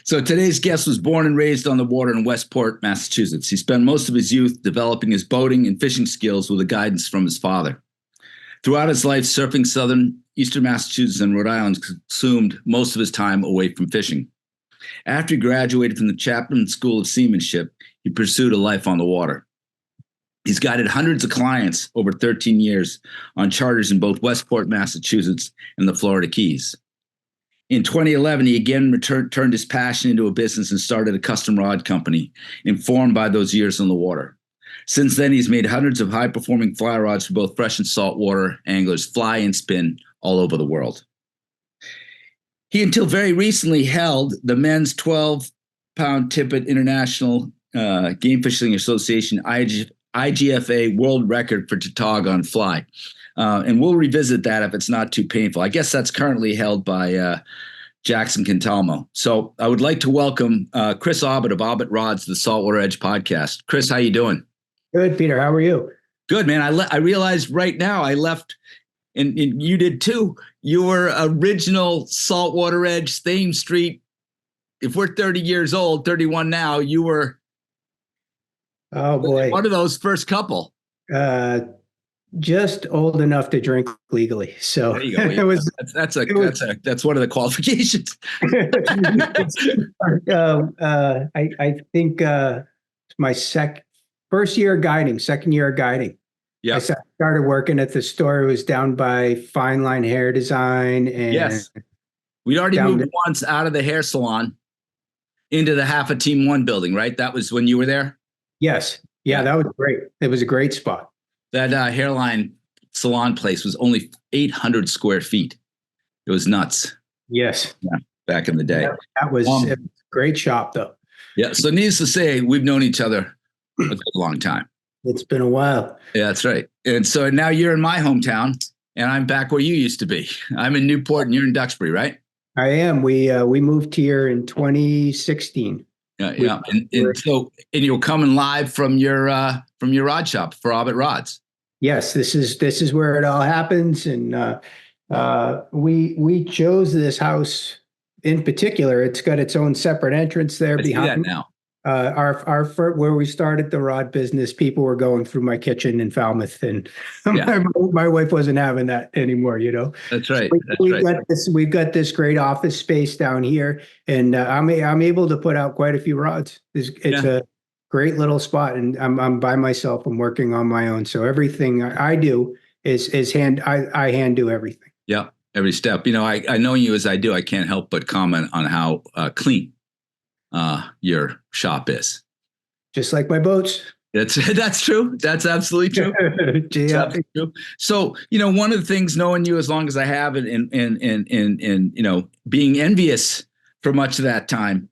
So today's guest was born and raised on the water in Westport, Massachusetts. He spent most of his youth developing his boating and fishing skills with the guidance from his father. Throughout his life, surfing southern eastern Massachusetts and Rhode Island consumed most of his time away from fishing. After he graduated from the Chapman School of Seamanship, he pursued a life on the water. He's guided hundreds of clients over 13 years on charters in both Westport, Massachusetts, and the Florida Keys. In 2011, he again turned his passion into a business and started a custom rod company, informed by those years on the water. Since then, he's made hundreds of high-performing fly rods for both fresh and saltwater anglers fly and spin all over the world. He, until very recently, held the men's 12-pound tippet International Game Fishing Association IGFA world record for tautog on fly. And we'll revisit that if it's not too painful. I guess that's currently held by Jackson Cantalmo. So I would like to welcome Chris Aubut of Aubut Rods to the Saltwater Edge podcast. Chris, how you doing? Good, Peter. How are you? Good, man. I realized right now I left, and you did too, your original Saltwater Edge, Thames Street. If we're 30 years old, 31 now, you were one of those first couple. Just old enough to drink legally. So there you go. Yeah. That's one of the qualifications. I think my first year of guiding, second year of guiding. Yeah. I started working at the store. It was down by Fine Line Hair Design. And yes. We'd already moved once out of the hair salon into the Half a Team One building, right? That was when you were there? Yes. Yeah, that was great. It was a great spot. That hairline salon place was only 800 square feet. It was nuts. Yes. Yeah, back in the day. That was a great shop, though. Yeah. So needless to say, we've known each other a good long time. It's been a while. Yeah, that's right. And so now you're in my hometown, and I'm back where you used to be. I'm in Newport, and you're in Duxbury, right? I am. We moved here in 2016. Yeah. And you're coming live from your rod shop for Aubut Rods. Yes, this is where it all happens, and we chose this house in particular. It's got its own separate entrance there behind. That now. Our where we started the rod business, people were going through my kitchen in Falmouth, and my wife wasn't having that anymore. You know. That's right. We've got this great office space down here, and I'm able to put out quite a few rods. It's a great little spot, and I'm by myself. I'm working on my own, so everything I do is I hand do everything. Yeah, every step. You know, I know you as I do. I can't help but comment on how clean your shop is. Just like my boats. That's true. That's absolutely true. That's absolutely true. So, you know, one of the things, knowing you as long as I have, and you know, being envious for much of that time,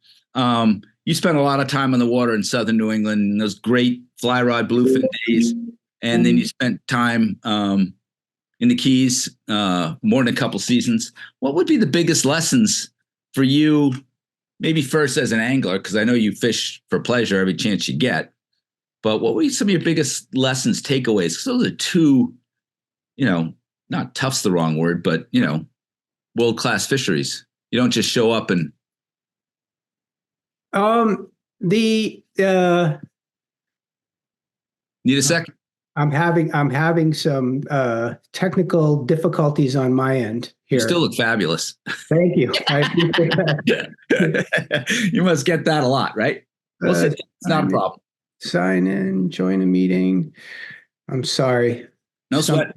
you spent a lot of time on the water in southern New England in those great fly rod bluefin days, and then you spent time in the Keys more than a couple seasons. What would be the biggest lessons for you? Maybe first as an angler, because I know you fish for pleasure every chance you get. But what were some of your biggest lessons, takeaways? Because those are two, you know, not tough's the wrong word, but, you know, world-class fisheries. You don't just show up and. Need a second? I'm having some technical difficulties on my end here. You still look fabulous. Thank you. You must get that a lot, right? It's not a problem. Sign in, join a meeting. I'm sorry. No sweat.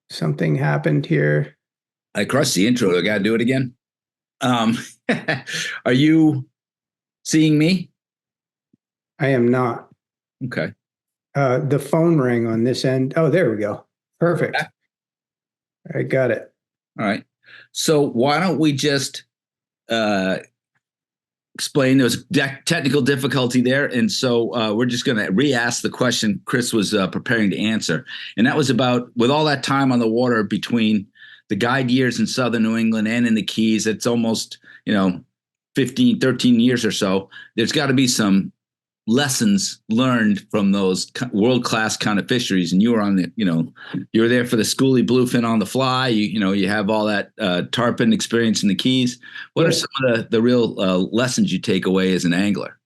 Something happened here. I crushed the intro. I got to do it again. Are you seeing me? I am not. Okay. The phone rang on this end. Oh, there we go. Perfect. Okay. I got it. All right. So why don't we just explain? There was technical difficulty there. And so we're just going to re-ask the question Chris was preparing to answer. And that was about, with all that time on the water between the guide years in southern New England and in the Keys, it's almost, 15, 13 years or so. There's got to be some lessons learned from those world-class kind of fisheries, and you were on the, you were there for the schoolie bluefin on the fly. You have all that tarpon experience in the Keys. What are some of the real lessons you take away as an angler?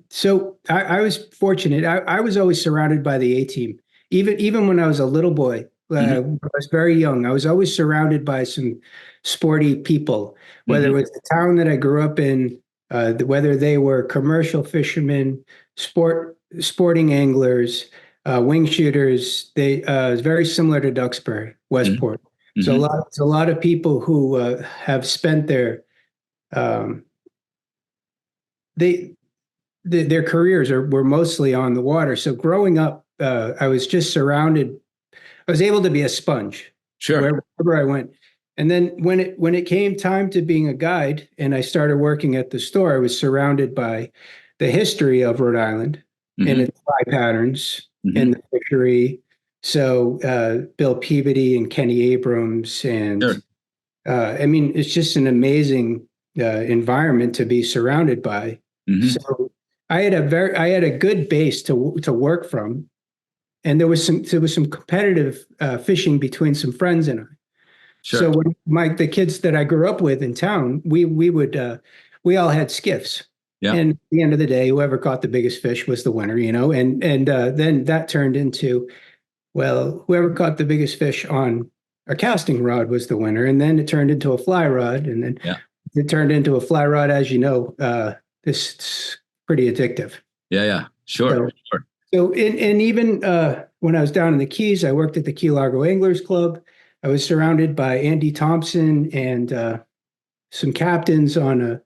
So I was fortunate. I was always surrounded by the A team. Even when I was a little boy, I was very young. I was always surrounded by some sporty people, whether it was the town that I grew up in, whether they were commercial fishermen, sporting anglers, wing shooters. It's very similar to Duxbury, Westport. So a lot of people who have spent their careers were mostly on the water. So growing up, I was just surrounded. I was able to be a sponge wherever I went. And then when it came time to being a guide and I started working at the store, I was surrounded by the history of Rhode Island and its fly patterns and the fishery. So Bill Peabody and Kenny Abrams and it's just an amazing environment to be surrounded by. So I had a good base to work from, and there was some competitive fishing between some friends and I. So when the kids that I grew up with in town, we all had skiffs. Yeah. And at the end of the day, whoever caught the biggest fish was the winner, and then that turned into, well, whoever caught the biggest fish on a casting rod was the winner. And then it turned into a fly rod, and then it turned into a fly rod, as you know. This is pretty addictive. Yeah. Sure. So and even when I was down in the Keys, I worked at the Key Largo Anglers Club. I was surrounded by Andy Thompson and some captains on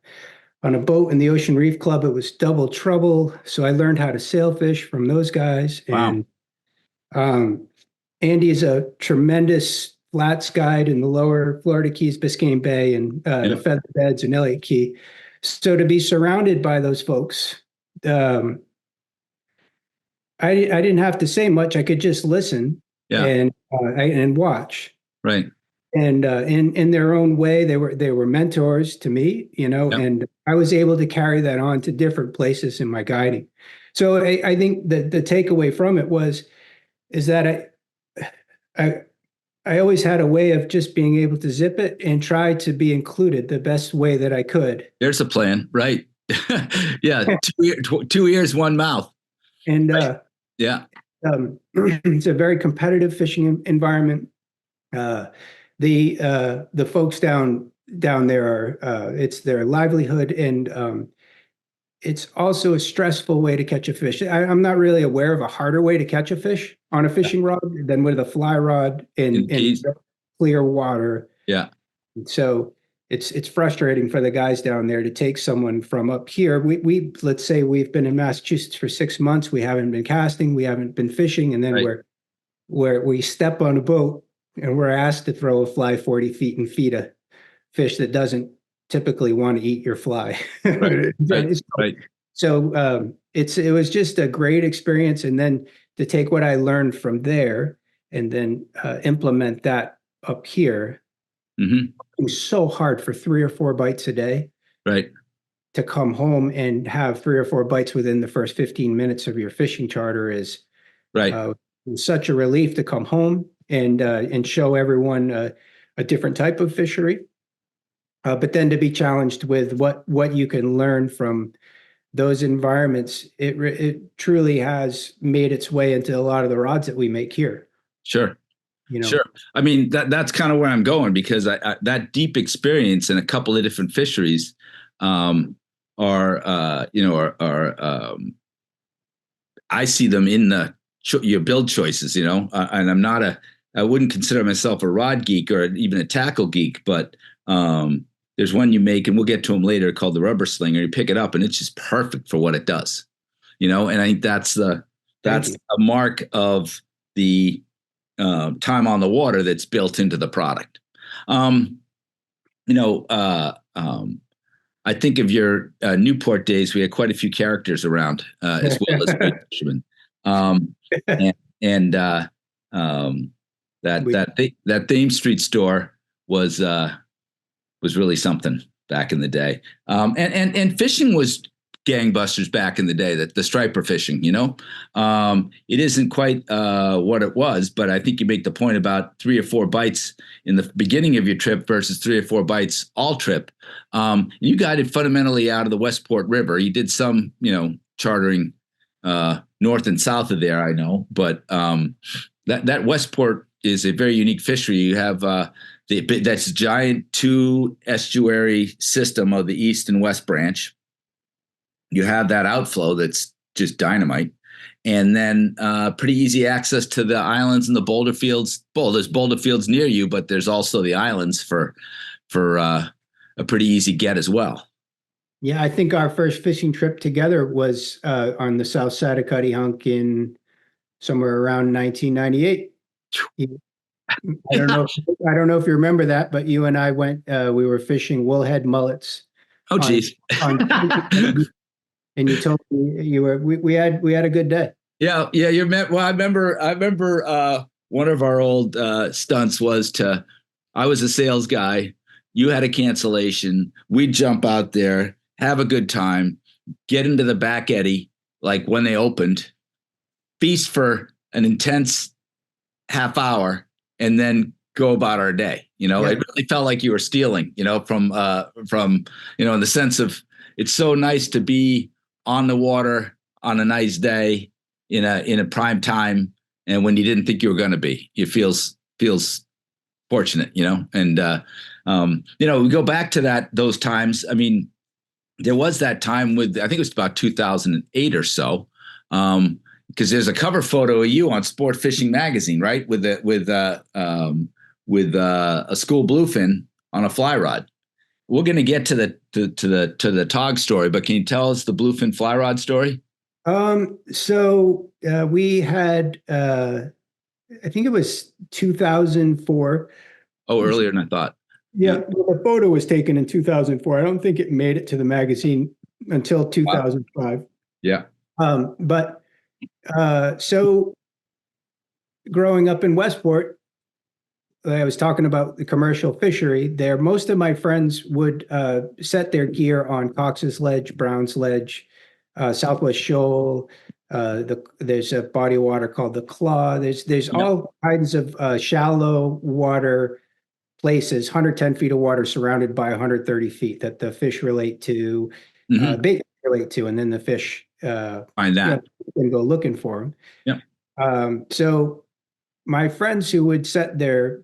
a boat in the Ocean Reef Club. It was double trouble. So I learned how to sailfish from those guys. Wow. And Andy is a tremendous flats guide in the lower Florida Keys, Biscayne Bay, and the Feather Beds and Elliott Key. So to be surrounded by those folks, I didn't have to say much. I could just listen and watch. Right. And in their own way, they were mentors to me, and I was able to carry that on to different places in my guiding. So I think that the takeaway from it is that I always had a way of just being able to zip it and try to be included the best way that I could. There's a plan, right? Yeah, two ears, one mouth. And it's a very competitive fishing environment. The folks down there are it's their livelihood, and it's also a stressful way to catch a fish. I'm not really aware of a harder way to catch a fish on a fishing rod than with a fly rod in clear water. Yeah. So it's frustrating for the guys down there to take someone from up here. We let's say we've been in Massachusetts for 6 months. We haven't been casting. We haven't been fishing. And then we step on a boat and we're asked to throw a fly 40 feet and feed a fish that doesn't typically want to eat your fly. Right. So it was just a great experience. And then to take what I learned from there and then implement that up here. It was so hard for 3 or 4 bites a day. Right. To come home and have 3 or 4 bites within the first 15 minutes of your fishing charter is such a relief to come home and show everyone a different type of fishery. But then to be challenged with what you can learn from those environments, it truly has made its way into a lot of the rods that we make here. Sure. Sure. I mean, that's kind of where I'm going, because I that deep experience in a couple of different fisheries I see them in your build choices, and I wouldn't consider myself a rod geek or even a tackle geek, but there's one you make, and we'll get to them later, called the rubber slinger. You pick it up and it's just perfect for what it does, and I think that's a mark of the time on the water that's built into the product. I think of your Newport days. We had quite a few characters around, as well as great fishermen. That Thames Street store was really something back in the day. And fishing was gangbusters back in the day, that the striper fishing, it isn't quite what it was, but I think you make the point about 3 or 4 bites in the beginning of your trip versus 3 or 4 bites all trip. You got it fundamentally out of the Westport River. You did some, chartering north and south of there, I know, but that Westport is a very unique fishery. You have that's giant 2 estuary system of the east and west branch. You have that outflow that's just dynamite, and then pretty easy access to the islands and the boulder fields. Well, there's boulder fields near you, but there's also the islands for a pretty easy get as well. Yeah, I think our first fishing trip together was on the south side of Cuttyhunk in somewhere around 1998. I don't know if you remember that, but you and I went. We were fishing willhead mullets. Oh, geez. And you told me we had a good day. Yeah. You met. Well, I remember one of our old stunts was I was a sales guy. You had a cancellation. We'd jump out there, have a good time, get into the back eddy, like when they opened, feast for an intense half hour, and then go about our day. It really felt like you were stealing, from in the sense of, it's so nice to be on the water on a nice day in a prime time, and when you didn't think you were going to be, it feels fortunate, and we go back to those times. I mean, there was that time with, I think it was about 2008 or so, because there's a cover photo of you on Sport Fishing Magazine, right, with a school bluefin on a fly rod. We're going to get to the tautog story, but can you tell us the bluefin fly rod story? So we had, I think it was 2004. Oh, earlier than I thought. Yeah, well, the photo was taken in 2004. I don't think it made it to the magazine until 2005. Wow. Yeah. So growing up in Westport, I was talking about the commercial fishery there. Most of my friends would set their gear on Cox's Ledge, Brown's Ledge, Southwest Shoal. There's a body of water called the Claw. There's all kinds of shallow water places, 110 feet of water surrounded by 130 feet that the fish relate to, bait relate to, and then the fish find that and go looking for them. Yeah. So my friends who would set their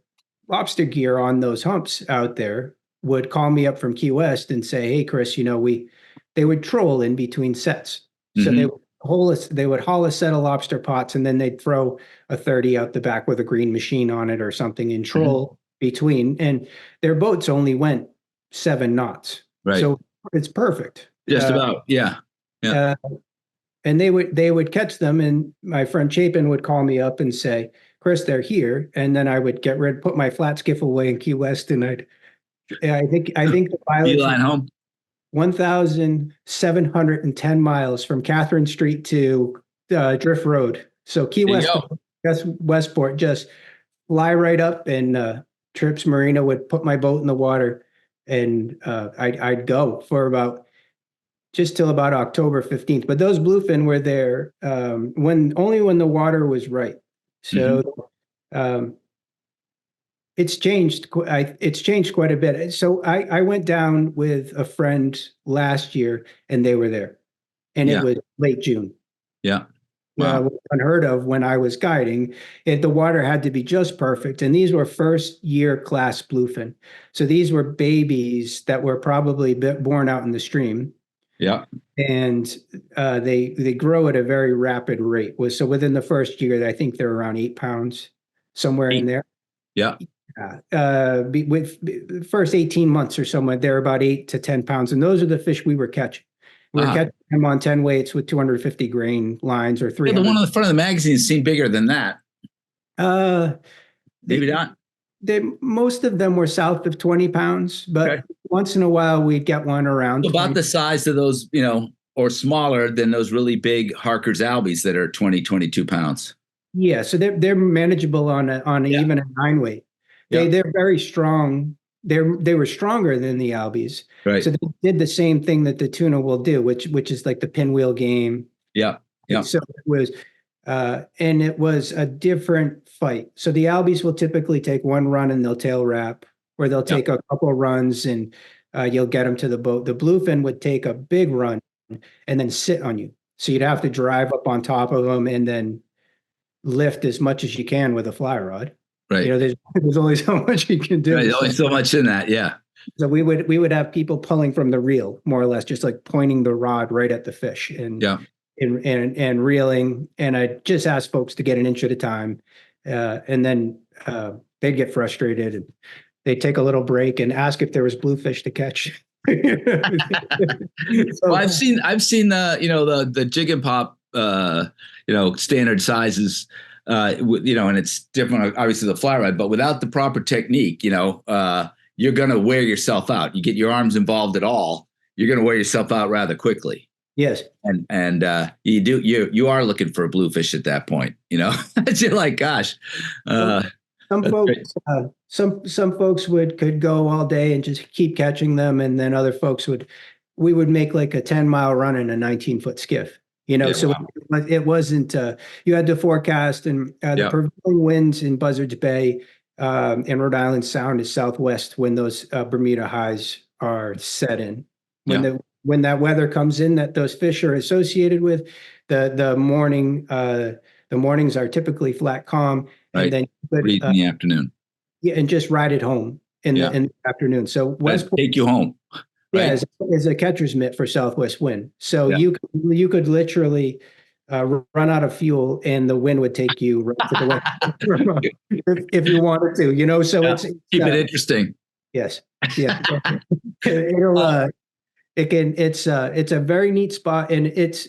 lobster gear on those humps out there would call me up from Key West and say, "Hey, Chris, they would troll in between sets. So they would haul a set of lobster pots, and then they'd throw a 30 out the back with a green machine on it or something and troll between. And their boats only went 7 knots. Right. So it's perfect. Just about. Yeah. Yeah. And they would catch them, and my friend Chapin would call me up and say, "Chris, they're here." And then I would put my flat skiff away in Key West, and I think the pilot line home 1,710 miles from Catherine Street to Drift Road. So Key West, Westport, just fly right up, and Trips Marina would put my boat in the water, and I'd go for just till about October 15th. But those bluefin were there when the water was right. So it's changed. It's changed quite a bit. So I went down with a friend last year, and they were there, and it was late June. Yeah. Wow. Unheard of when I was guiding. The water had to be just perfect. And these were first year class bluefin. So these were babies that were probably born out in the stream. Yeah. And they grow at a very rapid rate. So within the first year, I think they're around 8 pounds, somewhere in there. Yeah. With the first 18 months or so, they're about 8 to 10 pounds. And those are the fish we were catching. We were catching them on 10 weights with 250 grain lines or 300. Yeah, the one on the front of the magazine seemed bigger than that. Maybe not. Most of them were south of 20 pounds, but once in a while we'd get one around. About the size of those, or smaller than those really big Harker's Albies that are 20, 22 pounds. Yeah, so they're manageable on even a 9 weight. They're very strong they were stronger than the albies. Right. So they did the same thing that the tuna will do, which is like the pinwheel game. Yeah. Yeah. So it was, and it was a different fight. So the albies will typically take one run and they'll tail wrap, or they'll take a couple of runs and you'll get them to the boat. The bluefin would take a big run and then sit on you. So you'd have to drive up on top of them and then lift as much as you can with a fly rod. Right. You know, there's only so much you can do. Right. Only so much in that. Yeah. So we would have people pulling from the reel, more or less, just like pointing the rod right at the fish and reeling. And I just ask folks to get an inch at a time, and then they'd get frustrated and they'd take a little break and ask if there was bluefish to catch. Well, I've seen the jig and pop standard sizes, and it's different obviously the fly rod, but without the proper technique, you're going to wear yourself out. You get your arms involved at all, you're going to wear yourself out rather quickly. Yes. And you are looking for a bluefish at that point, you're like, gosh. Some folks, some folks could go all day and just keep catching them, and then other folks we would make like a 10-mile run in a 19-foot skiff. So wow. It wasn't. You had to forecast, and the prevailing winds in Buzzards Bay and Rhode Island Sound is southwest when those Bermuda highs are set in. When that weather comes in that those fish are associated with, the mornings are typically flat calm. Right. And then read in the afternoon. Yeah, and just ride it home in the afternoon. So Westport take you home. Right? is a catcher's mitt for southwest wind. So you could literally run out of fuel and the wind would take you right to the west if you wanted to. So it's keep it interesting. Yes. Yeah. It's a very neat spot, and it's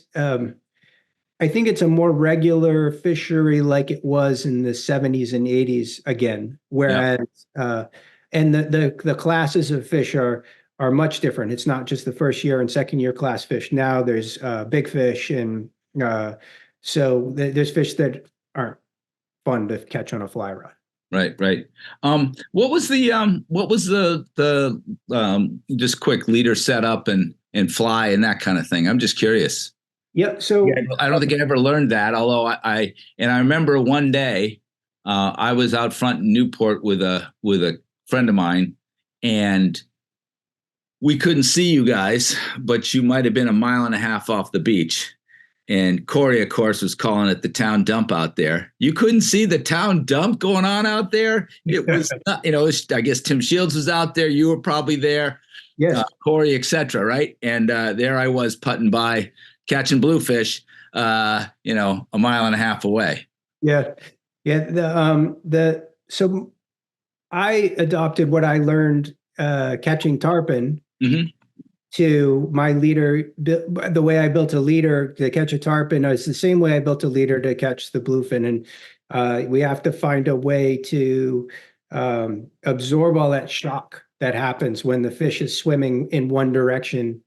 I think it's a more regular fishery like it was in the 70s and 80s again, whereas and the classes of fish are much different. It's not just the first year and second year class fish. Now there's big fish, and so there's fish that aren't fun to catch on a fly rod. Right. What was the just quick leader setup and fly and that kind of thing? I'm just curious. Yep. So I don't think I ever learned that. Although I remember one day I was out front in Newport with a friend of mine, and we couldn't see you guys, but you might have been a mile and a half off the beach. And Corey, of course, was calling it the town dump out there. You couldn't see the town dump going on out there. It was, I guess Tim Shields was out there. You were probably there. Yes. Corey, et cetera, right? And there I was putting by, catching bluefish, a mile and a half away. Yeah. So I adopted what I learned catching tarpon to my leader. The way I built a leader to catch a tarpon is the same way I built a leader to catch the bluefin. And we have to find a way to absorb all that shock that happens when the fish is swimming in one direction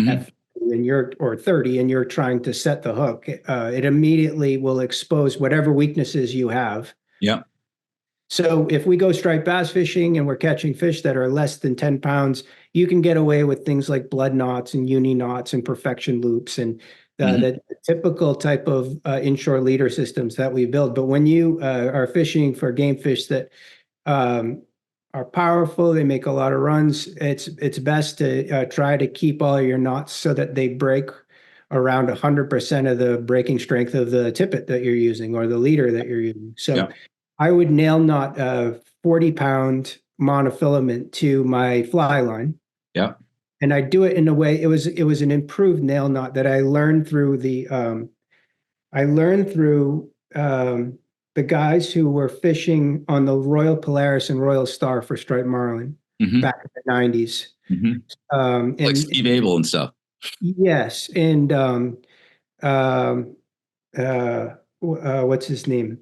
at 30 and you're trying to set the hook. It immediately will expose whatever weaknesses you have. Yeah. So if we go striped bass fishing and we're catching fish that are less than 10 pounds, you can get away with things like blood knots and uni knots and perfection loops and the typical type of inshore leader systems that we build. But when you are fishing for game fish that are powerful, they make a lot of runs, it's best to try to keep all your knots so that they break around 100% of the breaking strength of the tippet that you're using or the leader that you're using. So I would nail knot a 40-pound monofilament to my fly line. Yeah. And I do it in a way, it was an improved nail knot that I learned through the guys who were fishing on the Royal Polaris and Royal Star for striped marlin back in the 90s. Like Steve Abel and stuff. Yes. And what's his name?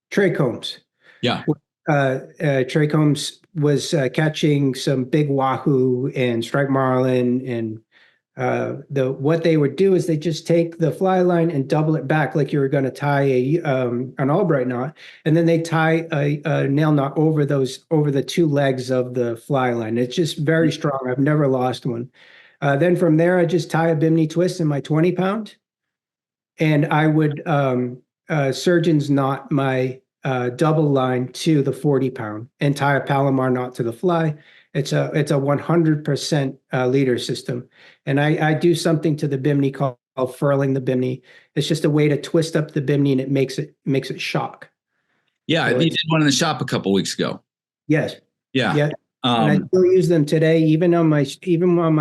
Trey Combs. Yeah. Trey Combs was catching some big wahoo and striped marlin what they would do is they just take the fly line and double it back like you were going to tie an Albright knot, and then they tie a nail knot over the two legs of the fly line. It's just very strong. I've never lost one. Then from there, I just tie a Bimini twist in my 20 pound, and I would surgeon's knot my double line to the 40 pound and tie a Palomar knot to the fly. It's a 100% leader system. And I do something to the bimini called furling the bimini. It's just a way to twist up the bimini, and it makes it shock. Yeah, So you did one in the shop a couple weeks ago. Yes. Yeah. Yeah. And I still use them today, even on my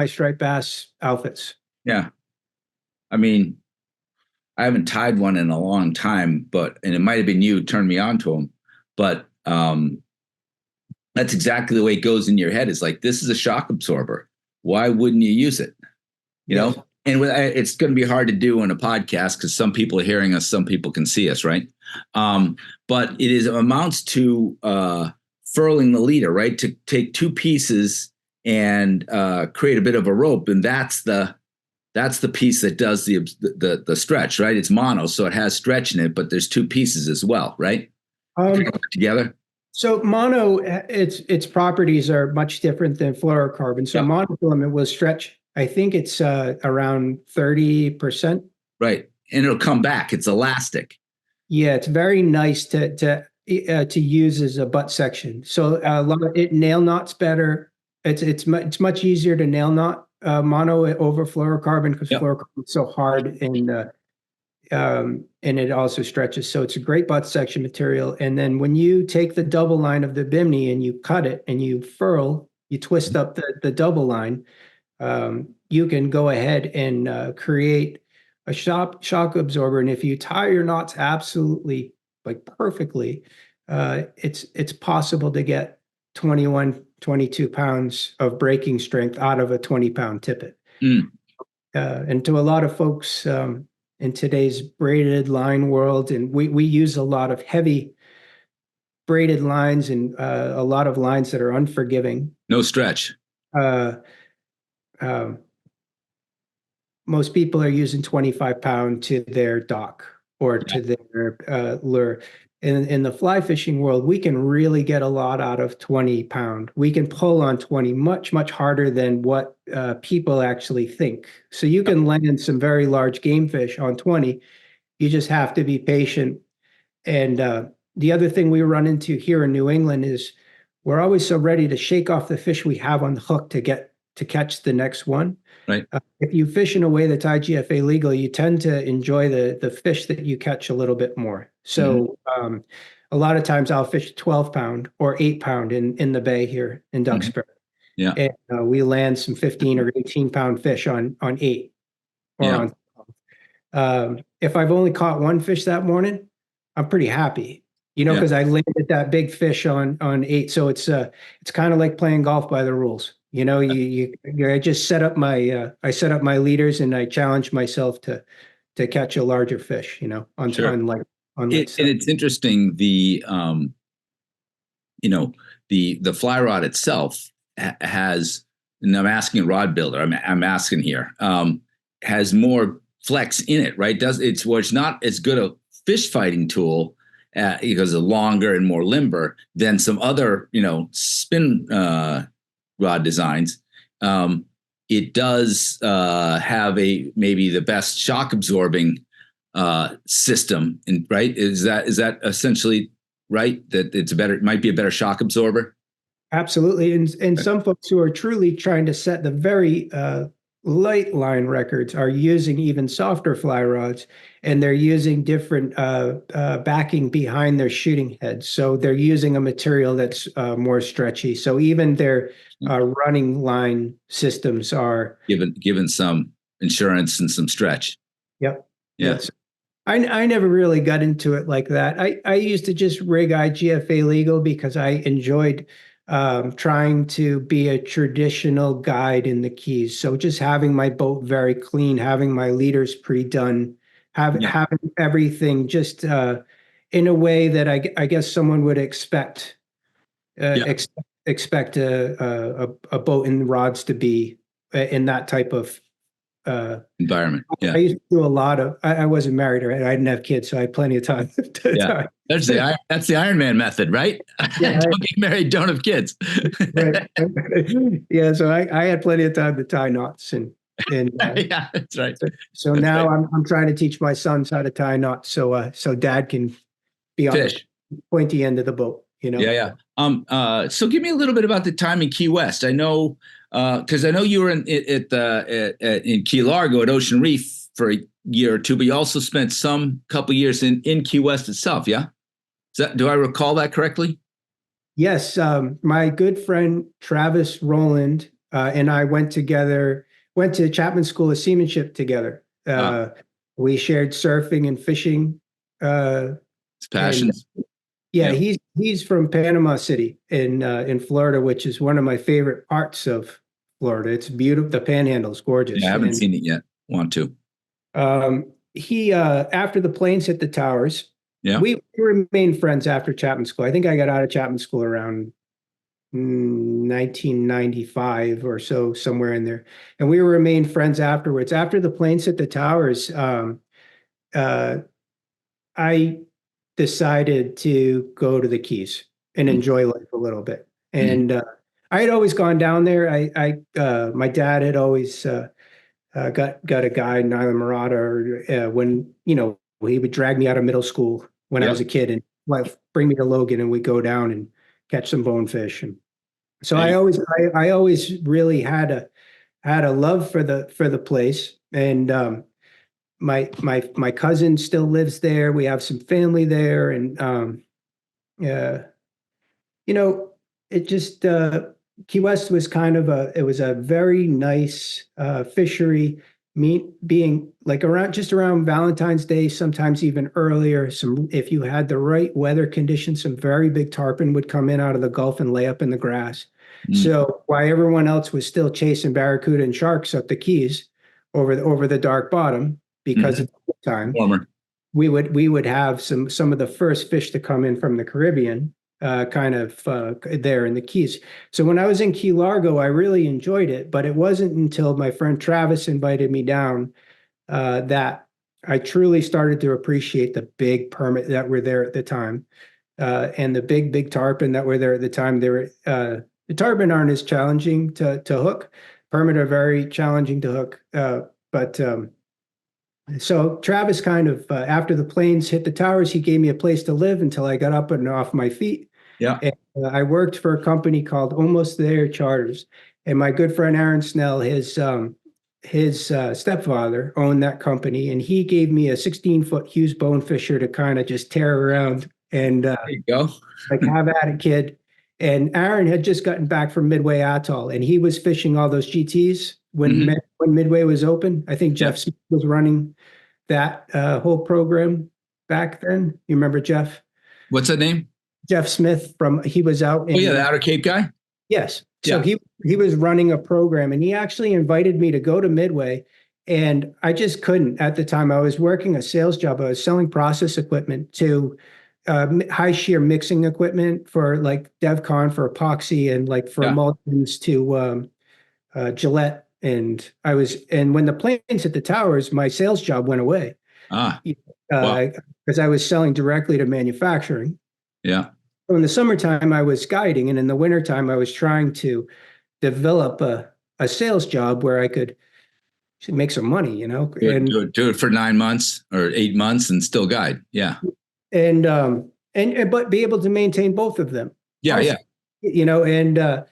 striped bass outfits. Yeah. I mean, I haven't tied one in a long time, and it might have been you who turned me on to them, but that's exactly the way it goes in your head. It's like, this is a shock absorber. Why wouldn't you use it? You know, and it's going to be hard to do in a podcast because some people are hearing us, some people can see us, right? But it amounts to furling the leader, right? To take two pieces and create a bit of a rope, and that's the piece that does the stretch, right? It's mono, so it has stretch in it, but there's two pieces as well, right? Together. So mono, its properties are much different than fluorocarbon. So monofilament will stretch. I think it's around 30%. Right, and it'll come back. It's elastic. Yeah, it's very nice to use as a butt section. So it nail knots better. It's much easier to nail knot mono over fluorocarbon because fluorocarbon is so hard, and it also stretches. So it's a great butt section material. And then when you take the double line of the bimini and you cut it and you furl, you twist up the double line, you can go ahead and create a shock absorber. And if you tie your knots absolutely like perfectly, it's possible to get 21, 22 pounds of breaking strength out of a 20-pound tippet. And to a lot of folks in today's braided line world, and we use a lot of heavy braided lines and a lot of lines that are unforgiving. No stretch. Most people are using 25-pound to their dock or to their lure. In the fly fishing world, we can really get a lot out of 20-pound. We can pull on 20 much, much harder than what people actually think. So you can land some very large game fish on 20. You just have to be patient. And the other thing we run into here in New England is we're always so ready to shake off the fish we have on the hook to catch the next one. Right. If you fish in a way that's IGFA legal, you tend to enjoy the fish that you catch a little bit more. So a lot of times I'll fish 12-pound or 8-pound in the bay here in Duxbury. Yeah. And we land some 15 or 18-pound fish on 8 or on 12. If I've only caught one fish that morning, I'm pretty happy, because I landed that big fish on 8. So it's kind of like playing golf by the rules. I just set up my leaders, and I challenge myself to catch a larger fish, and it's interesting, the fly rod itself has, and I'm asking a rod builder, I'm asking here, has more flex in it, right? It's not as good a fish fighting tool because it's longer and more limber than some other, spin rod designs. It does have maybe the best shock absorbing system, right? Is that essentially right? That it might be a better shock absorber? Absolutely. And some folks who are truly trying to set the very light line records are using even softer fly rods, and they're using different backing behind their shooting heads. So they're using a material that's more stretchy. So even their running line systems are given some insurance and some stretch. Yep. Yeah. Yes. I never really got into it like that. I used to just rig IGFA legal because I enjoyed trying to be a traditional guide in the Keys. So just having my boat very clean, having my leaders pre-done, having everything just in a way that I guess someone would expect a boat and rods to be in that type of environment. Yeah. I used to do a lot of, I wasn't married or I didn't have kids, so I had plenty of time. Yeah. That's the Iron Man method, right? Yeah, Don't get married, don't have kids. right. Yeah, so I had plenty of time to tie knots and Yeah, that's right. so That's now right. I'm trying to teach my sons how to tie knots so dad can be on Fish. the pointy end of the boat, you know. Yeah, yeah. So give me a little bit about the time in Key West. I know, because I know you were in Key Largo at Ocean Reef for a year or two, but you also spent some couple years in Key West itself. Yeah, do I recall that correctly? Yes, my good friend Travis Rowland and I went to Chapman School of Seamanship together. We shared surfing and fishing. It's And passions. yeah, Yeah, he's from Panama City in Florida, which is one of my favorite parts of Florida. It's beautiful. The Panhandle is gorgeous. yeah. I haven't And seen it yet. Want to? he after the planes hit the towers, Yeah. we remained friends after Chapman School. I think I got out of Chapman School around 1995 or so, somewhere in there. And we remained friends afterwards. After the planes hit the towers, uh, I decided to go to the Keys and Mm-hmm. enjoy life a little bit. And I had always gone down there. My dad had always got a guide in Island Marada when, he would drag me out of middle school when I Yeah. was a kid and like bring me to Logan and we'd go down and catch some bonefish. And so Hey, I always really had a love for the place. And my cousin still lives there. We have some family there, and uh, you know, it just Key West was it was a very nice fishery. Being like around Valentine's Day, sometimes even earlier. If you had the right weather conditions, some very big tarpon would come in out of the Gulf and lay up in the grass. mm, So while everyone else was still chasing barracuda and sharks up the Keys over the dark bottom because mhm. of the time, Warmer. we would have some of the first fish to come in from the Caribbean, there in the Keys. So when I was in Key Largo, I really enjoyed it, but it wasn't until my friend Travis invited me down that I truly started to appreciate the big permit that were there at the time, and the big tarpon that were there at the time. The tarpon aren't as challenging to hook. Permit are very challenging to hook, but so Travis kind of, after the planes hit the towers, he gave me a place to live until I got up and off my feet. Yeah. And I worked for a company called Almost There Charters. And my good friend Aaron Snell, his stepfather owned that company, and he gave me a 16-foot Hughes bonefisher to kind of just tear around and There you go. like have at it, kid. And Aaron had just gotten back from Midway Atoll, and he was fishing all those GTs Mhm. when Midway was open. I think Yeah. Jeff Smith was running that whole program back then. You remember Jeff? What's that name? Jeff Smith he was out Oh yeah, in the Outer Cape guy. yes. So Yeah. he was running a program, and he actually invited me to go to Midway, and I just couldn't at the time. I was working a sales job. I was selling process equipment to high shear mixing equipment for like DevCon for epoxy and like for Yeah. emulsions to Gillette. And when the planes hit the towers, my sales job went away Ah. Wow. because I was selling directly to manufacturing. Yeah. So in the summertime, I was guiding, and in the wintertime, I was trying to develop a sales job where I could make some money, Do it for 9 months or 8 months and still guide. Yeah. and but be able to maintain both of them. Yeah. Also, Yeah.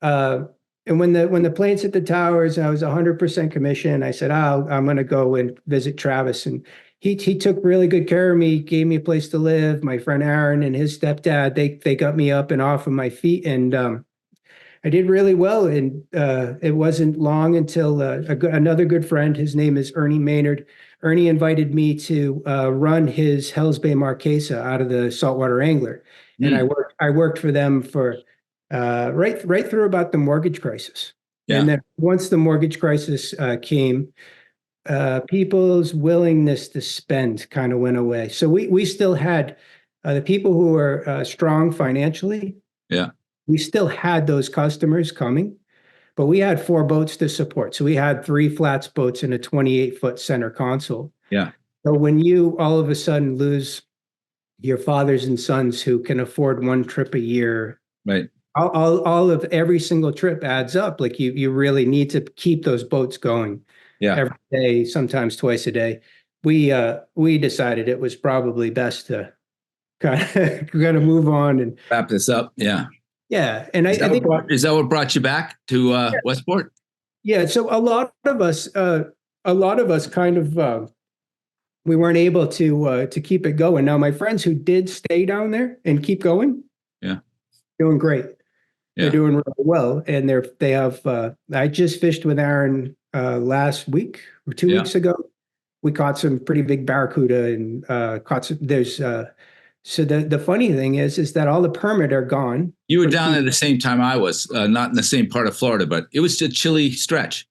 uh, and when the planes hit the towers, I was 100% commission. I said, I'm going to go and visit Travis, and he took really good care of me, gave me a place to live. My friend Aaron and his stepdad, they got me up and off of my feet, and I did really well. And it wasn't long until another good friend, his name is Ernie Maynard. Ernie invited me to run his Hells Bay Marquesa out of the Saltwater Angler, and Mm. I worked for them for right through about the mortgage crisis. Yeah. And then once the mortgage crisis came, people's willingness to spend kind of went away. So we still had the people who were strong financially. Yeah. We still had those customers coming, but we had 4 boats to support. So we had 3 flats boats and a 28-foot center console. Yeah. So when you all of a sudden lose your fathers and sons who can afford 1 trip a year, Right. all of every single trip adds up. Like you really need to keep those boats going every day, sometimes twice a day. We decided it was probably best to kind of move on and Wrap this up. Yeah. yeah. And I think is that what brought you back to Westport? yeah. So a lot of us kind of we weren't able to keep it going. Now my friends who did stay down there and keep going, yeah, doing great. Yeah. They're doing really well, and they have. I just fished with Aaron last week or 2 weeks ago. We caught some pretty big barracuda and caught some. There's so the funny thing is that all the permit are gone. You were down at the same time I was, not in the same part of Florida, but it was a chilly stretch.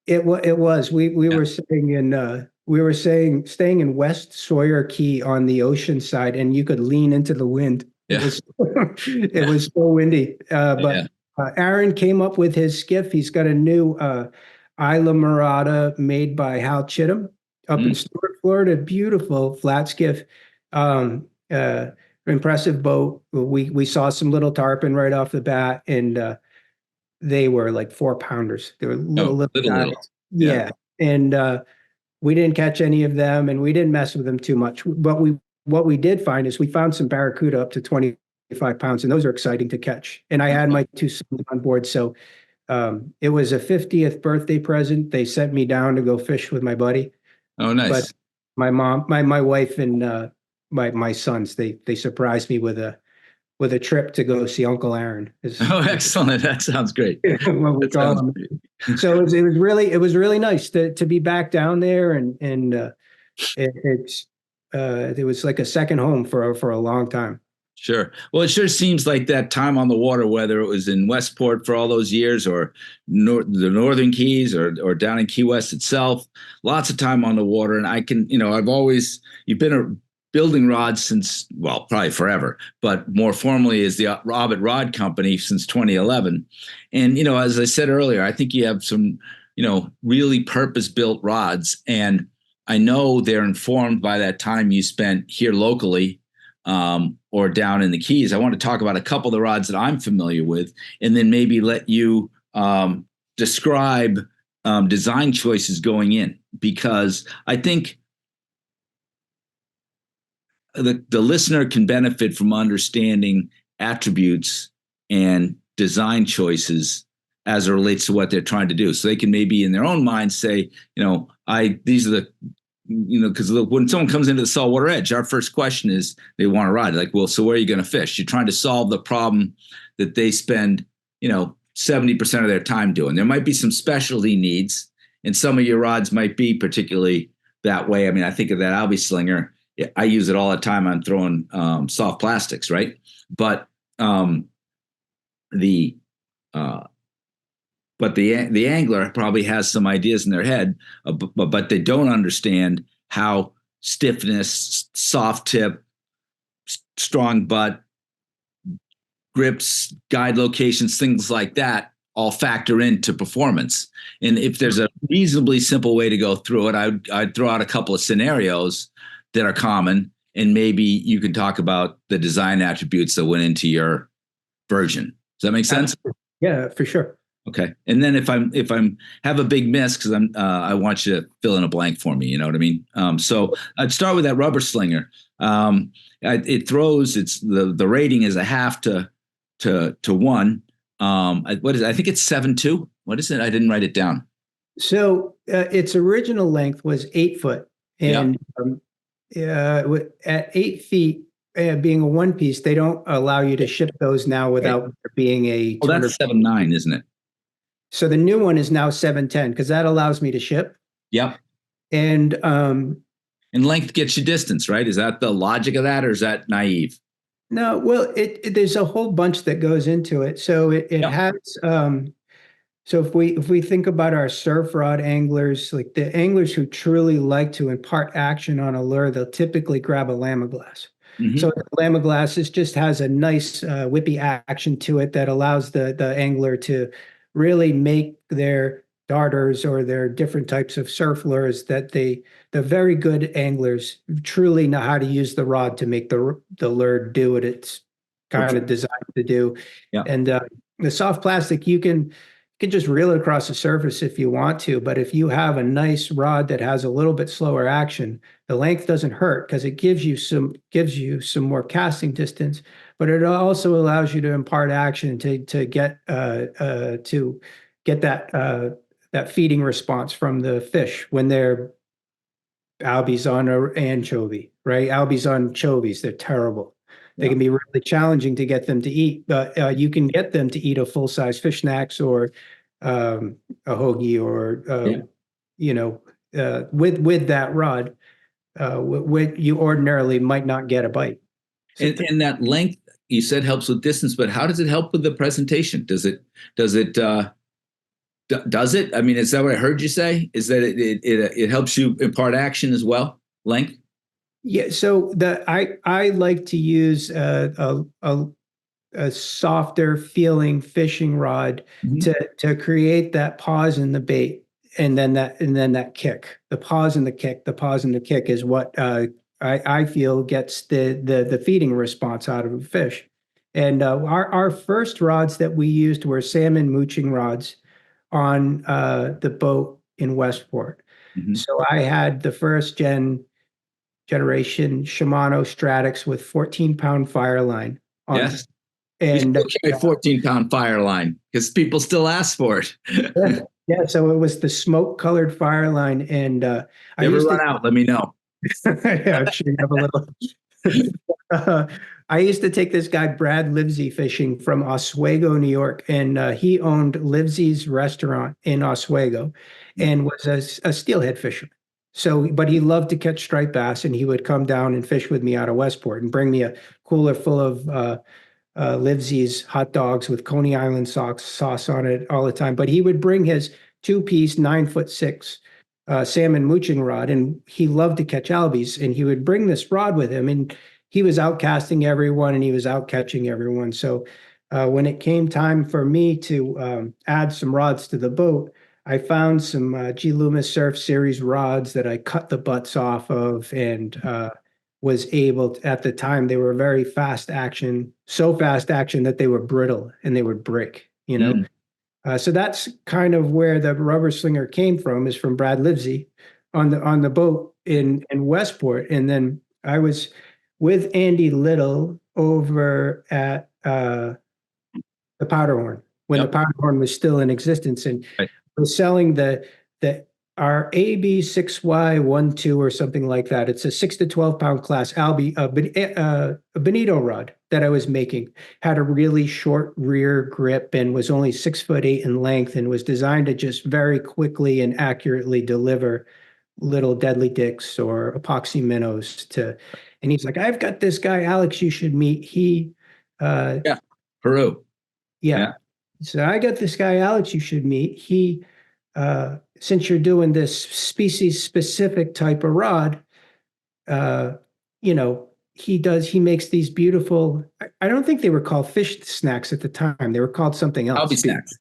It was. We were staying in West Sawyer Key on the ocean side, and you could lean into the wind. Yeah. It was so windy. But Aaron came up with his skiff. He's got a new Isla Morada made by Hal Chittum up in Stuart, Florida. Beautiful flat skiff. Impressive boat. We saw some little tarpon right off the bat, and they were like 4-pounders. They were little guys. Yeah. And we didn't catch any of them, and we didn't mess with them too much. But what we did find is we found some barracuda up to 25 pounds, and those are exciting to catch. And I had my 2 sons on board. So it was a 50th birthday present. They sent me down to go fish with my buddy. Oh, nice. But my mom, my wife, and my sons, they surprised me with a trip to go see Uncle Aaron. Oh, excellent. That sounds great. So it was really nice to be back down there, and it was like a second home for a long time. Sure. Well, it sure seems like that time on the water, whether it was in Westport for all those years or the Northern Keys or down in Key West itself, lots of time on the water. And I can, you've been building rods since, well, probably forever, but more formally is the Aubut Rod Company since 2011. And, as I said earlier, I think you have some, really purpose-built rods. And I know they're informed by that time you spent here locally or down in the Keys. I want to talk about a couple of the rods that I'm familiar with, and then maybe let you describe design choices going in, because I think the listener can benefit from understanding attributes and design choices as it relates to what they're trying to do. So they can maybe in their own mind say, these are the, because when someone comes into the saltwater edge, our first question is they want to ride. Like, well, so where are you going to fish? You're trying to solve the problem that they spend, 70% of their time doing. There might be some specialty needs, and some of your rods might be particularly that way. I mean, I think of that Albie slinger. I use it all the time. I'm throwing soft plastics, right? But the angler probably has some ideas in their head, but they don't understand how stiffness, soft tip, strong butt, grips, guide locations, things like that all factor into performance. And if there's a reasonably simple way to go through it, I'd throw out a couple of scenarios that are common, and maybe you can talk about the design attributes that went into your version. Does that make sense? Yeah, for sure. Okay. And then if I'm have a big miss, because I want you to fill in a blank for me, you know what I mean? So I'd start with that rubber slinger. It throws, the rating is a half to 1. What is it? I think it's 7.2. What is it? I didn't write it down. So its original length was 8 foot, and at 8 feet, being a one piece, they don't allow you to ship those now without there being a. Well, that's 7.9, isn't it? So the new one is now 7.10 because that allows me to ship. Yep. And length gets you distance, right? Is that the logic of that, or is that naive? No, well, there's a whole bunch that goes into it. So it has. So if we think about our surf rod anglers, like the anglers who truly like to impart action on a lure, they'll typically grab a Lamaglass. Mm-hmm. So the Lamaglass just has a nice whippy action to it that allows the angler to really make their darters or their different types of surf lures that the very good anglers truly know how to use the rod to make the lure do what it's kind of designed to do. Yeah. And the soft plastic, you can just reel it across the surface if you want to, but if you have a nice rod that has a little bit slower action, the length doesn't hurt because it gives you some more casting distance, but it also allows you to impart action to get that feeding response from the fish when they're albies on or anchovy, right? Albies on chovies, they're terrible. They can be really challenging to get them to eat, but you can get them to eat a full-size fish snacks or a hoagie or with that rod, you ordinarily might not get a bite. So and that length you said helps with distance, but how does it help with the presentation? Does it? I mean, is that what I heard you say? Is that it helps you impart action as well? Length? Yeah. So I like to use a softer feeling fishing rod to create that pause in the bait, and then that kick. The pause and the kick is what I feel gets the feeding response out of a fish. And our first rods that we used were salmon mooching rods on the boat in Westport. So I had the first generation Shimano Stratix with 14-pound fire line on. Yes. And you still carry 14-pound fire line because people still ask for it. yeah, so it was the smoke colored fire line, and I Ever used run out? Let me know. Yeah, I'm sure you have a little. I used to take this guy Brad Livesey fishing from Oswego, New York, and he owned Livesey's restaurant in Oswego, and was a steelhead fisherman. So, but he loved to catch striped bass, and he would come down and fish with me out of Westport and bring me a cooler full of Livesey's hot dogs with Coney Island sauce on it all the time. But he would bring his 2-piece 9'6" salmon mooching rod, and he loved to catch albies. And he would bring this rod with him, and he was out casting everyone, and he was out catching everyone. So when it came time for me to add some rods to the boat, I found some G. Loomis Surf Series rods that I cut the butts off of, and was able to, at the time, they were very fast action, so fast action that they were brittle and they would break, so that's kind of where the rubber slinger came from, is from Brad Livesey on the boat in Westport. And then I was with Andy Little over at the Powderhorn when the Powderhorn was still in existence, and was selling our AB6Y12 or something like that. It's a 6 to 12 pound class a bonito rod that I was making. Had a really short rear grip and was only 6'8" in length, and was designed to just very quickly and accurately deliver little deadly dicks or epoxy minnows to. And he's like, "I've got this guy, Alex, you should meet." Peru. Yeah. So I got this guy, Alex, you should meet. He, since you're doing this species specific type of rod, he makes these beautiful, I don't think they were called fish snacks at the time. They were called something else. Albie snacks.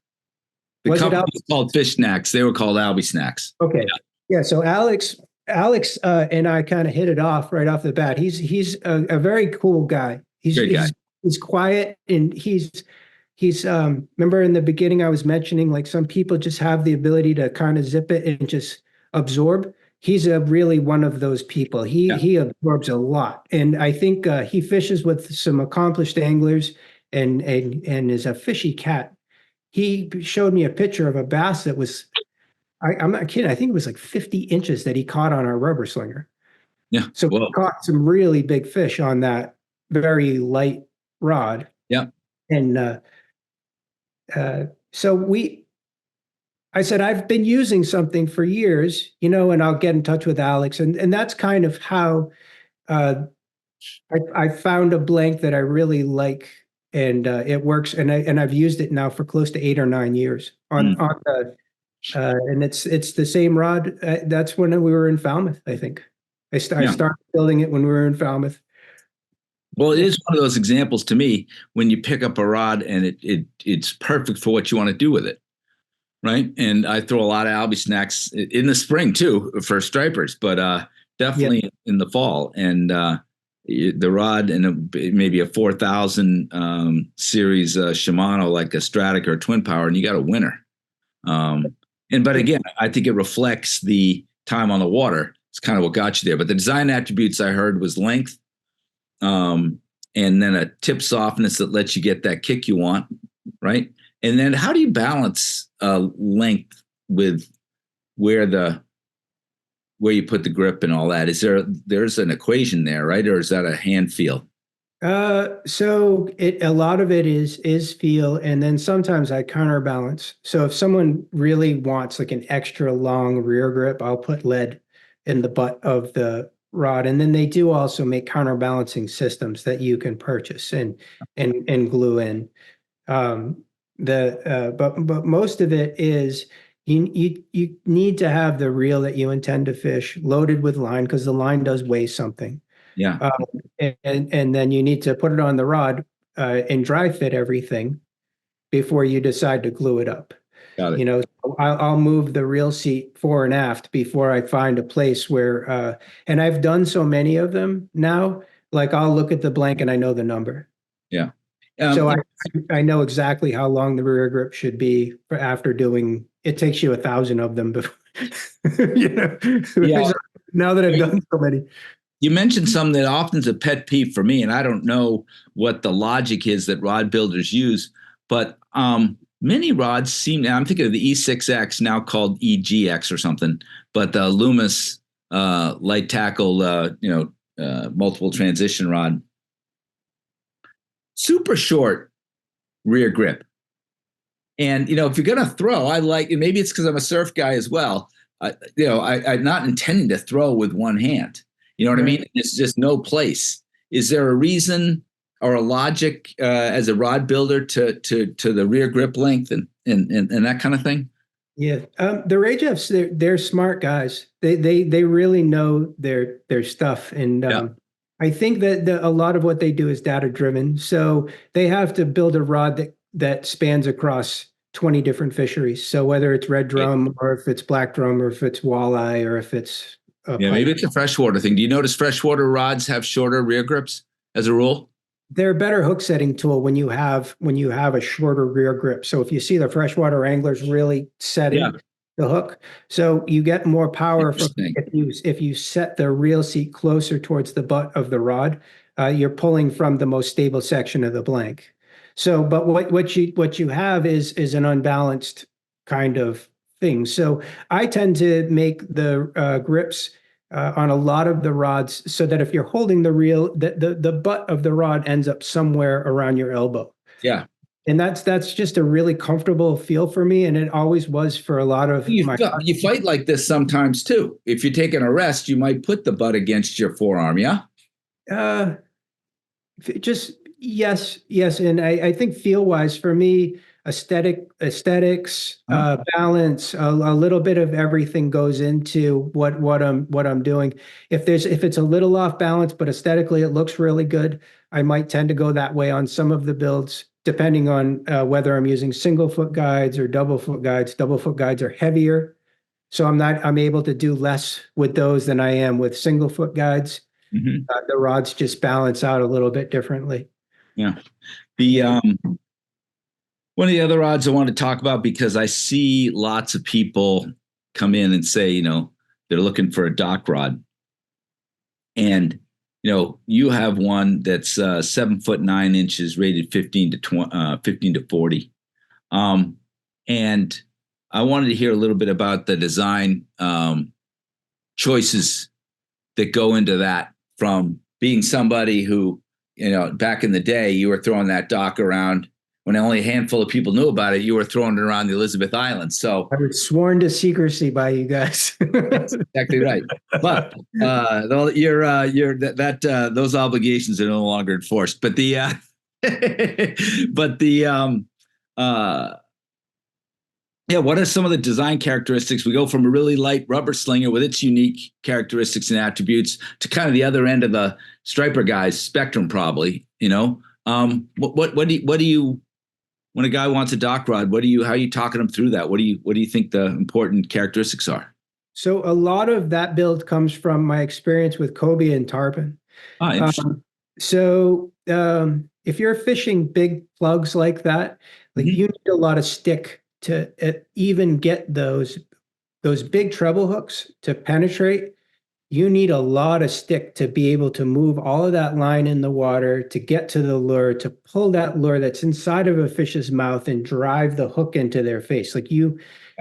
The company was called Fish Snacks. They were called Albie Snacks. Okay. Yeah. So Alex and I kind of hit it off right off the bat. He's a very cool guy. He's quiet, and he's remember in the beginning I was mentioning, like, some people just have the ability to kind of zip it and just absorb. He's really one of those people. He absorbs a lot, and I think he fishes with some accomplished anglers and is a fishy cat. He showed me a picture of a bass that was, I'm not kidding, I think it was like 50 inches that he caught on our rubber slinger. Yeah. So we caught some really big fish on that very light rod. Yeah. And so I said, I've been using something for years, and I'll get in touch with Alex. And that's kind of how I found a blank that I really like, and it works. And I've used it now for close to 8 or 9 years and it's the same rod. That's when we were in Falmouth, I think. I started building it when we were in Falmouth. Well, it is one of those examples to me when you pick up a rod and it's perfect for what you want to do with it. right? And I throw a lot of Albie snacks in the spring too for stripers, but definitely in the fall. And the rod and maybe a 4,000 series Shimano like a Stratic or a Twin Power, and you got a winner. But again, I think it reflects the time on the water. It's kind of what got you there. But the design attributes I heard was length, and then a tip softness that lets you get that kick you want, right? And then how do you balance length with where you put the grip and all that? There's an equation there, right? Or is that a hand feel? So a lot of it is feel, and then sometimes I counterbalance. So if someone really wants like an extra long rear grip, I'll put lead in the butt of the rod, and then they do also make counterbalancing systems that you can purchase and glue in. But most of it is you need to have the reel that you intend to fish loaded with line, because the line does weigh something. Yeah. And then you need to put it on the rod and dry fit everything before you decide to glue it up. Got it. You know, I'll move the reel seat fore and aft before I find a place where, and I've done so many of them now, like I'll look at the blank and I know the number. Yeah. So I know exactly how long the rear grip should be for after doing, it takes you 1,000 of them before, you know, Yeah. now that I've done so many. You mentioned something that often is a pet peeve for me, and I don't know what the logic is that rod builders use, but many rods seem, I'm thinking of the E6X, now called EGX or something, but the Loomis light tackle, multiple transition rod, super short rear grip. And, if you're going to throw, I like, and maybe it's because I'm a surf guy as well, I'm not intending to throw with one hand. You know what I mean? It's just no place. Is there a reason or a logic as a rod builder to the rear grip length and that kind of thing? Yeah, the Rage Fs, they're smart guys. They really know their stuff, and I think that a lot of what they do is data driven. So they have to build a rod that spans across 20 different fisheries. So whether it's red drum or if it's black drum or if it's walleye or if it's maybe it's a freshwater thing. Do you notice freshwater rods have shorter rear grips as a rule? They're a better hook setting tool when you have a shorter rear grip. So if you see the freshwater anglers really setting the hook, so you get more power from if you set the reel seat closer towards the butt of the rod, you're pulling from the most stable section of the blank. So, but what you have is an unbalanced kind of thing. So I tend to make the grips on a lot of the rods so that if you're holding the reel, the butt of the rod ends up somewhere around your elbow. Yeah. And that's just a really comfortable feel for me. And it always was for a lot of you fight like this sometimes too. If you're taking a rest, you might put the butt against your forearm. Yeah. Just yes. And I think feel wise for me, aesthetics, balance, a little bit of everything goes into what I'm doing. If it's a little off balance, but aesthetically it looks really good, I might tend to go that way on some of the builds, depending on whether I'm using single foot guides or double foot guides. Double foot guides are heavier, so I'm able to do less with those than I am with single foot guides. Mm-hmm. The rods just balance out a little bit differently. Yeah. One of the other rods I want to talk about, because I see lots of people come in and say, they're looking for a dock rod. And, you have one that's 7'9" rated 15 to 40. And I wanted to hear a little bit about the design choices that go into that, from being somebody who, back in the day, you were throwing that dock around when only a handful of people knew about it. You were throwing it around the Elizabeth Islands. So I was sworn to secrecy by you guys. That's exactly right. But those obligations are no longer enforced. But what are some of the design characteristics? We go from a really light rubber slinger with its unique characteristics and attributes to kind of the other end of the striper guys spectrum, probably. What do you when a guy wants a dock rod, how are you talking him through that? What do you think the important characteristics are? So a lot of that build comes from my experience with cobia and tarpon. Ah, interesting. If you're fishing big plugs like that, like Mhm. you need a lot of stick to even get those big treble hooks to penetrate. You need a lot of stick to be able to move all of that line in the water, to get to the lure, to pull that lure that's inside of a fish's mouth and drive the hook into their face. Yeah.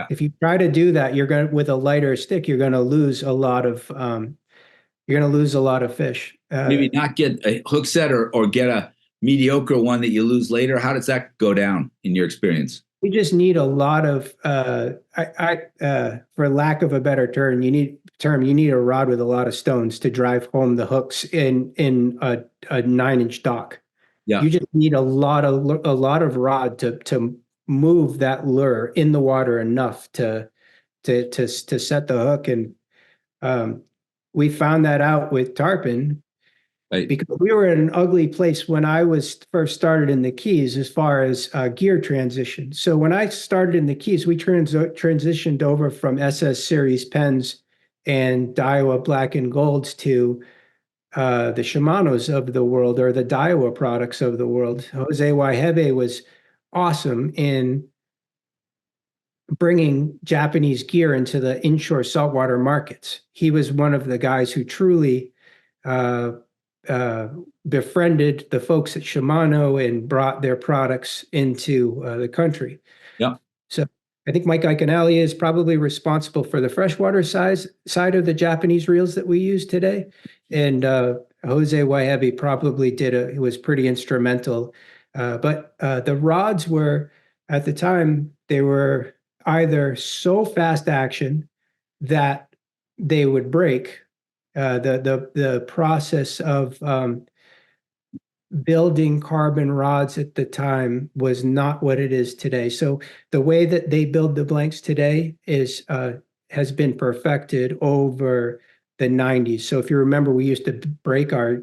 If you try to do that, with a lighter stick, you're going to lose a lot of fish. Maybe not get a hook set or get a mediocre one that you lose later. How does that go down in your experience? You just need a lot of, for lack of a better term, you need a rod with a lot of stones to drive home the hooks in a 9-inch dock. Yeah. You just need a lot of rod to move that lure in the water enough to set the hook. And we found that out with tarpon. Right. Because we were in an ugly place when I was first started in the Keys as far as gear transition. So when I started in the Keys, we transitioned over from SS series pens and Daiwa black and golds to the Shimanos of the world, or the Daiwa products of the world. Jose Waihebe was awesome in bringing Japanese gear into the inshore saltwater markets. He was one of the guys who truly befriended the folks at Shimano and brought their products into the country. Yeah. So I think Mike Iaconelli is probably responsible for the freshwater side of the Japanese reels that we use today. And Jose Waihebe probably was pretty instrumental. But the rods were, at the time, they were either so fast action that they would break. The process of building carbon rods at the time was not what it is today. So the way that they build the blanks today has been perfected over the 90s. So if you remember, we used to break our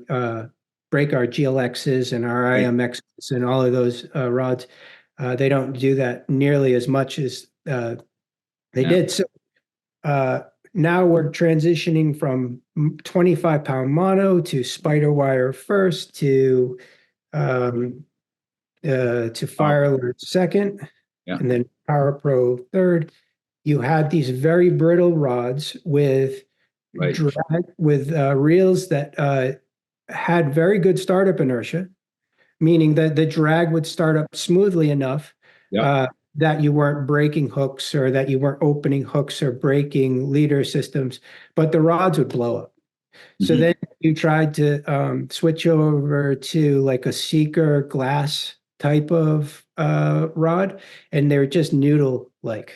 GLXs and our IMXs and all of those rods. They don't do that nearly as much as they did. So now we're transitioning from 25-pound mono to spider wire first to Fire Alert second, and then Power Pro third. You had these very brittle rods with reels that had very good startup inertia, meaning that the drag would start up smoothly enough that you weren't breaking hooks, or that you weren't opening hooks or breaking leader systems, but the rods would blow up. So then you tried to switch over to like a Seeker glass type of rod, and they're just noodle-like.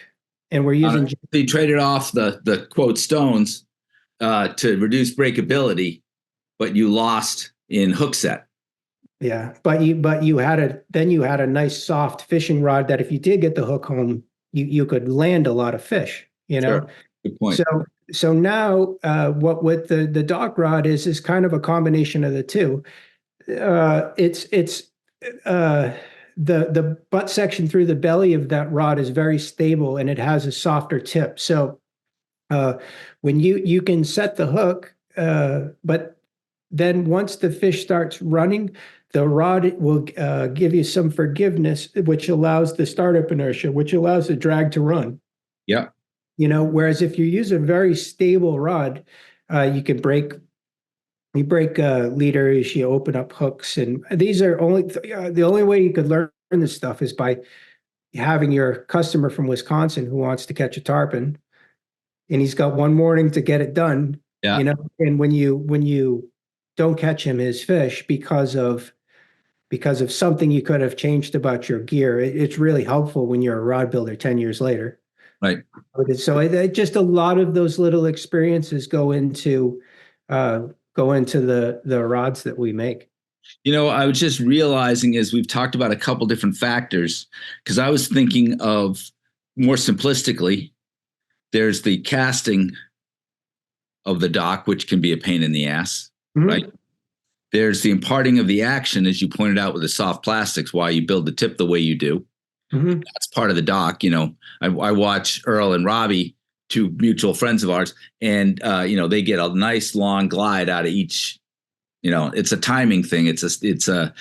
And we're using... They traded off the quote stones to reduce breakability, but you lost in hook set. Yeah, but you had a nice soft fishing rod that if you did get the hook home, you could land a lot of fish, you know? Sure. Good point. So now what with the dock rod is kind of a combination of the two. It's the butt section through the belly of that rod is very stable, and it has a softer tip. So when you can set the hook, but then once the fish starts running, the rod will give you some forgiveness, which allows the startup inertia, which allows the drag to run. Yeah. You know, whereas if you use a very stable rod, you break leaders, you open up hooks, and these are the only way you could learn this stuff is by having your customer from Wisconsin who wants to catch a tarpon, and he's got one morning to get it done. Yeah. You know, and when you don't catch him his fish because of something you could have changed about your gear, it's really helpful when you're a rod builder 10 years later. Right. So just a lot of those little experiences go into the rods that we make. You know, I was just realizing as we've talked about a couple different factors, because I was thinking of more simplistically, there's the casting of the dock, which can be a pain in the ass, right? There's the imparting of the action, as you pointed out with the soft plastics, why you build the tip the way you do. Mhm. That's part of the dock. I watch Earl and Robbie, two mutual friends of ours, and they get a nice long glide out of each. It's a timing thing. It's a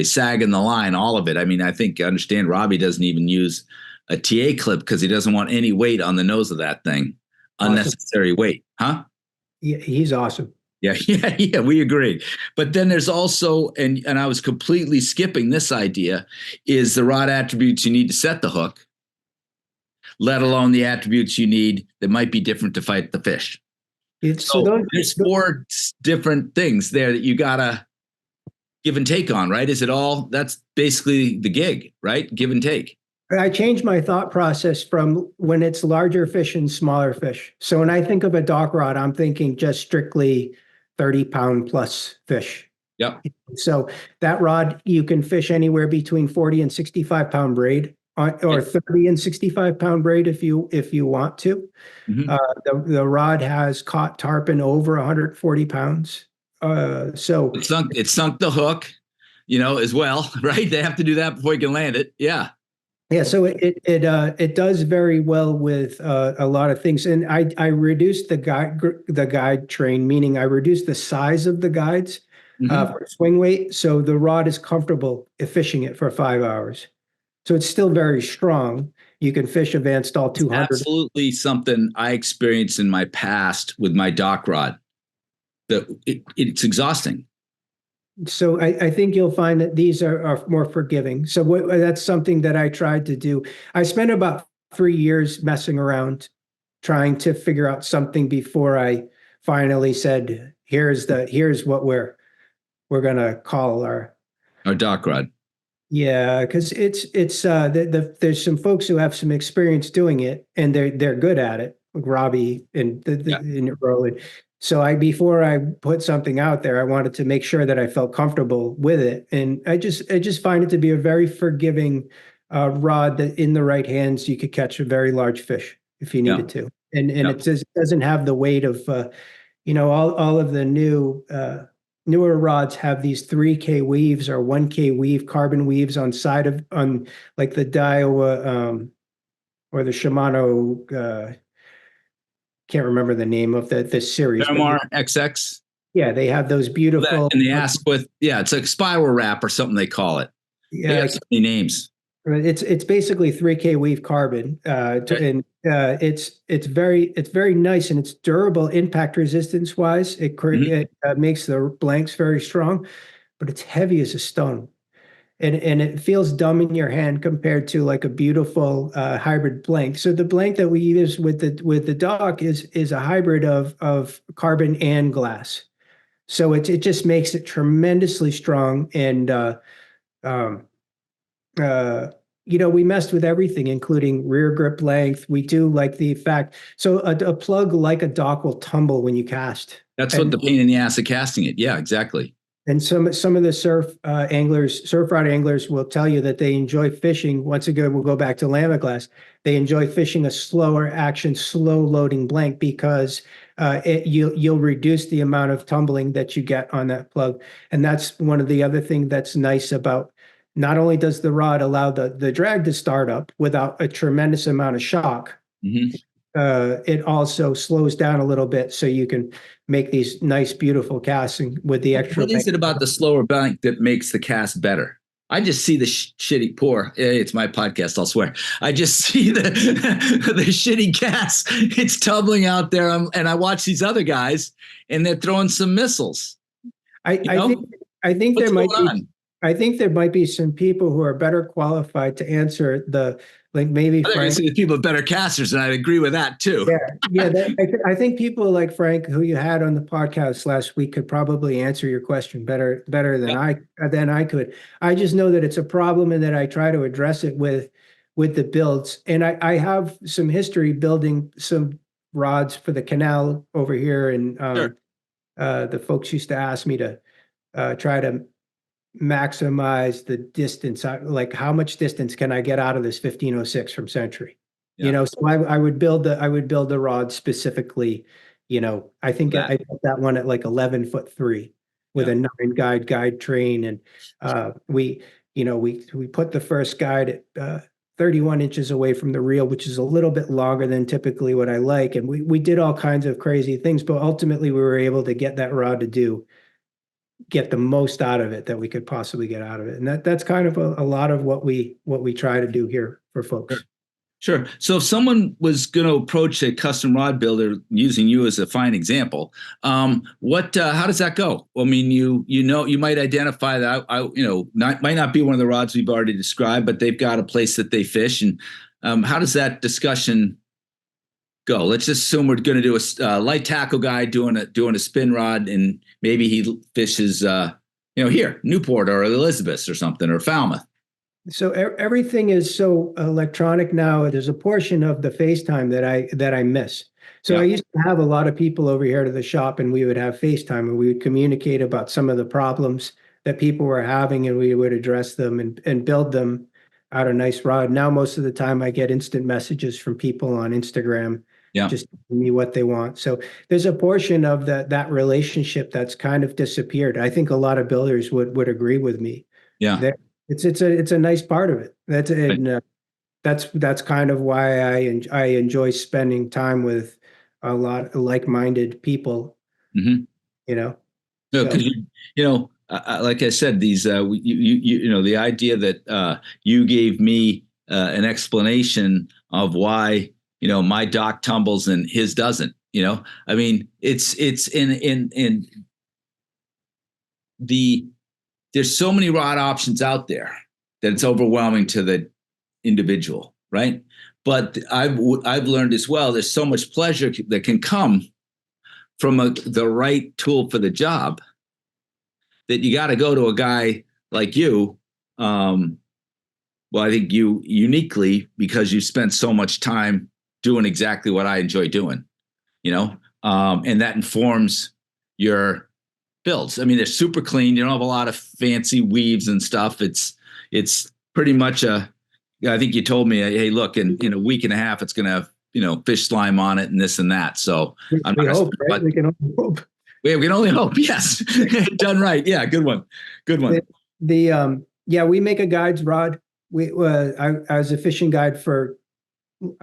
sag in the line, all of it. I mean, understand Robbie doesn't even use a TA clip because he doesn't want any weight on the nose of that thing. Awesome. Unnecessary weight. Huh? Yeah, he's awesome. Yeah, we agree. But then there's also, and I was completely skipping this idea, is the rod attributes you need to set the hook, let alone the attributes you need that might be different to fight the fish. There's four different things there that you gotta give and take on, right? That's basically the gig, right? Give and take. I changed my thought process from when it's larger fish and smaller fish. So when I think of a dock rod, I'm thinking just strictly 30-pound plus fish. Yep. So that rod, you can fish anywhere between 40 and 65-pound braid, or 30 and 65-pound braid if you want to. Mm-hmm. The rod has caught tarpon over 140 pounds. So it sunk the hook, as well, right? They have to do that before you can land it. Yeah. Yeah, so it does very well with a lot of things, and I reduced the guide train, meaning I reduced the size of the guides for swing weight, so the rod is comfortable fishing it for 5 hours. So it's still very strong. You can fish advanced all 200. Absolutely, something I experienced in my past with my dock rod. It's exhausting. So I think you'll find that these are more forgiving. So that's something that I tried to do. I spent about 3 years messing around, trying to figure out something before I finally said, here's what we're gonna call our dock rod. Yeah, because there's some folks who have some experience doing it, and they're good at it, like Robbie and Rhode. So before I put something out there, I wanted to make sure that I felt comfortable with it, and I just find it to be a very forgiving rod that in the right hands you could catch a very large fish if you needed to, and it doesn't have the weight of all of the newer rods have these 3K weaves or 1K weave carbon weaves on like the Daiwa or the Shimano. Can't remember the name of the series. Paramar XX. Yeah, they have those beautiful. And they ask it's like spiral wrap or something they call it. Yeah, they have so many names. It's basically 3K weave carbon, and it's very nice, and it's durable impact resistance wise. It makes the blanks very strong, but it's heavy as a stone, and it feels dumb in your hand compared to like a beautiful hybrid blank. So the blank that we use with the dock is a hybrid of carbon and glass. So it just makes it tremendously strong, and we messed with everything, including rear grip length. We do like the fact, so a plug like a dock will tumble when you cast. That's what the pain in the ass of casting it. Yeah, exactly. And some of the surf rod anglers will tell you that they enjoy fishing. Once again, we'll go back to Lama glass. They enjoy fishing a slower action, slow loading blank because you'll reduce the amount of tumbling that you get on that plug. And that's one of the other things that's nice about. Not only does the rod allow the drag to start up without a tremendous amount of shock, it also slows down a little bit so you can make these nice, beautiful casts with the extra. What is it about the slower bank that makes the cast better? I just see the shitty pour. It's my podcast, I'll swear. I just see the shitty cast. It's tumbling out there, and I watch these other guys, and they're throwing some missiles. I think there might be. I think there might be some people who are better qualified to answer maybe Frank. People are better casters, and I'd agree with that too. I think people like Frank, who you had on the podcast last week, could probably answer your question better than I could. I just know that it's a problem, and that I try to address it with the builds. And I have some history building some rods for the canal over here, and the folks used to ask me to try to maximize the distance, like how much distance can I get out of this 1506 from Century? So I would build the rod specifically. I think I built that one at like 11'3" with a 9 guide train, and we put the first guide at 31 inches away from the reel, which is a little bit longer than typically what I like. And we did all kinds of crazy things, but ultimately we were able to get that rod to get the most out of it that we could possibly get out of it. And that's kind of a lot of what we try to do here for folks. Sure. So if someone was going to approach a custom rod builder using you as a fine example, how does that go? I mean, you might identify that might not be one of the rods we've already described, but they've got a place that they fish. And how does that discussion go? Let's just assume we're going to do a light tackle guy doing a spin rod, and maybe he fishes, here, Newport or Elizabeth or something, or Falmouth. So everything is so electronic now. There's a portion of the FaceTime that I miss. So I used to have a lot of people over here to the shop, and we would have FaceTime, and we would communicate about some of the problems that people were having, and we would address them and build them out a nice rod. Now, most of the time I get instant messages from people on Instagram, just telling me what they want. So there's a portion of that relationship that's kind of disappeared. I think a lot of builders would agree with me. Yeah. It's a nice part of it. That's kind of why I enjoy spending time with a lot of like-minded people. Mm-hmm. No, because like I said, these the idea that you gave me an explanation of why my dock tumbles and his doesn't. I mean, it's in the. There's so many rod options out there that it's overwhelming to the individual, right? But I've learned as well, there's so much pleasure that can come from the right tool for the job that you got to go to a guy like you. I think you uniquely, because you spent so much time doing exactly what I enjoy doing, and that informs your builds. I mean, they're super clean. You don't have a lot of fancy weaves and stuff. It's pretty much I think you told me, hey, look, in a week and a half, it's going to have, fish slime on it and this and that. So we can only hope. We can only hope. Yes. Done right. Yeah. Good one. Good one. We make a guide's rod. I was a fishing guide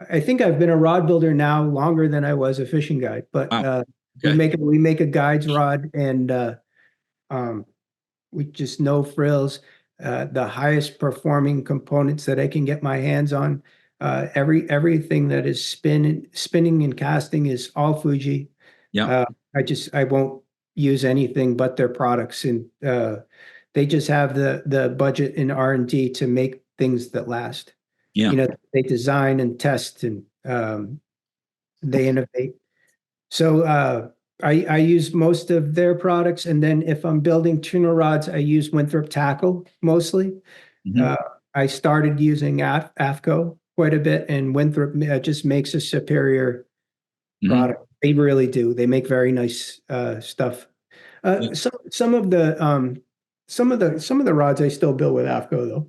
I think I've been a rod builder now longer than I was a fishing guide, but wow. Okay. We make a guide's rod, and we just no frills, the highest performing components that I can get my hands on. Everything that is spinning and casting is all Fuji. Yeah. I won't use anything but their products, and they just have the budget in R&D to make things that last. Yeah. They design and test, and they innovate. So I use most of their products, and then if I'm building tuna rods, I use Winthrop tackle mostly. Mm-hmm. I started using AFCO quite a bit, and Winthrop just makes a superior product. They really do. They make very nice stuff. Some of the rods I still build with AFCO though.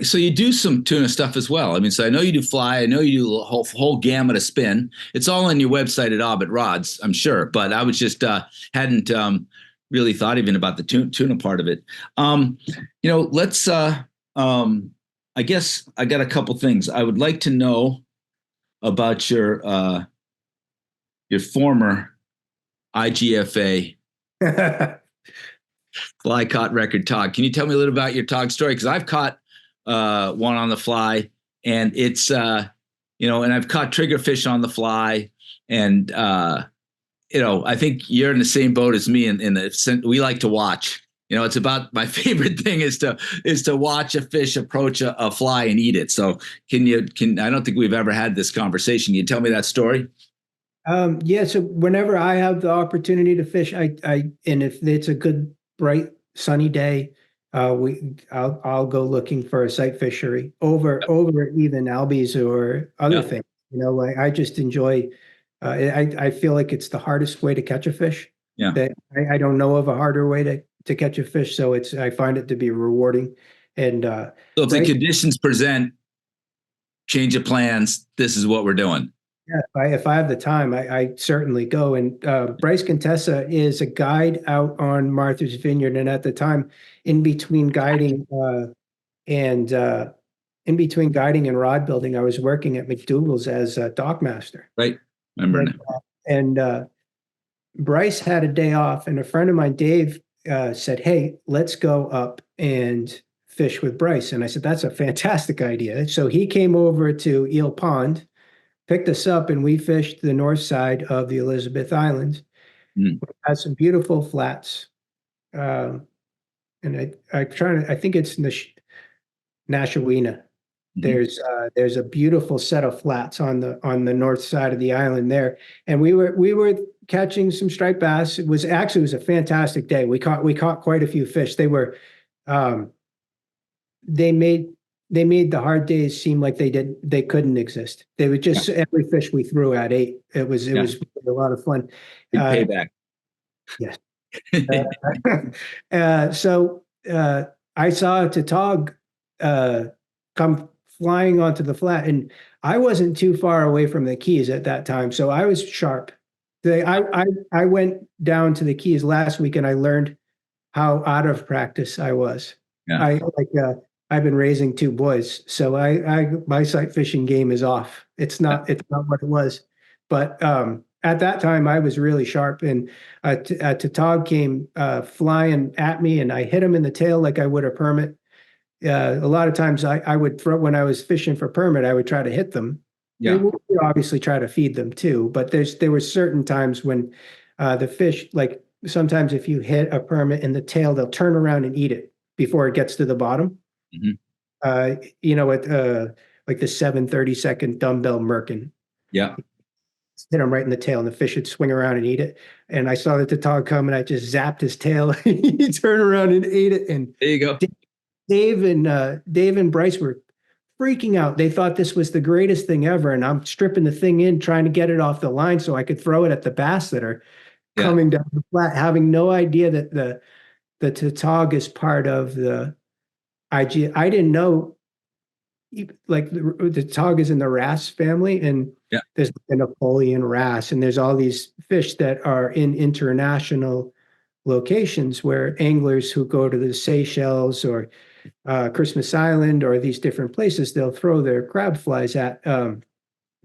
So you do some tuna stuff as well. I mean, so I know you do fly. I know you do a whole gamut of spin. It's all on your website at Aubut Rods, I'm sure. But I was just hadn't really thought even about the tuna part of it. Let's. I guess I got a couple things I would like to know about your former IGFA fly caught record tog. Can you tell me a little about your tog story? Because I've caught one on the fly, and it's and I've caught triggerfish on the fly, and I think you're in the same boat as me in the we like to watch. It's about my favorite thing is to watch a fish approach a fly and eat it. So I don't think we've ever had this conversation. Can you tell me that story? So whenever I have the opportunity to fish, and if it's a good, bright, sunny day, I'll go looking for a sight fishery over even albies or other things. I just enjoy. I feel like it's the hardest way to catch a fish. Yeah. That I don't know of a harder way to catch a fish, so I find it to be rewarding. And so if the conditions present, change of plans, this is what we're doing. Yeah, if I have the time, I certainly go. And Bryce Contessa is a guide out on Martha's Vineyard. And at the time, in between guiding And in between guiding and rod building, I was working at McDougal's as a dock master. Right. Remember now. And Bryce had a day off, and a friend of mine, Dave, said, "Hey, let's go up and fish with Bryce." And I said, "That's a fantastic idea." So he came over to Eel Pond, picked us up, and we fished the north side of the Elizabeth Islands. Mm. We had some beautiful flats. And I think it's Nashawina. There's a beautiful set of flats on the north side of the island there, and we were catching some striped bass. It was a fantastic day. We caught quite a few fish. They made the hard days seem like they couldn't exist. They would just every fish we threw at ate. It was a lot of fun. Big payback. Yes. So I saw a tautog come flying onto the flat, and I wasn't too far away from the Keys at that time, so I was sharp. I went down to the Keys last week, and I learned how out of practice I was. Yeah. I've been raising two boys, so my sight fishing game is off. It's not what it was, but at that time I was really sharp, and a tautog came flying at me, and I hit him in the tail like I would a permit. A lot of times I would throw, when I was fishing for permit, I would try to hit them. Yeah. We would obviously try to feed them too, but there were certain times when the fish, like sometimes if you hit a permit in the tail, they'll turn around and eat it before it gets to the bottom. Mm-hmm. Like the 7/32 dumbbell merkin. Yeah. Hit him right in the tail, and the fish would swing around and eat it. And I saw the tautog come, and I just zapped his tail. He turned around and ate it. And there you go. Dave and Bryce were freaking out. They thought this was the greatest thing ever, and I'm stripping the thing in, trying to get it off the line so I could throw it at the bass that are coming down the flat, having no idea that the tautog is part of the IG. I didn't know, like the tautog is in the wrasse family, and there's the Napoleon wrasse, and there's all these fish that are in international locations where anglers who go to the Seychelles or Christmas Island or these different places, they'll throw their crab flies at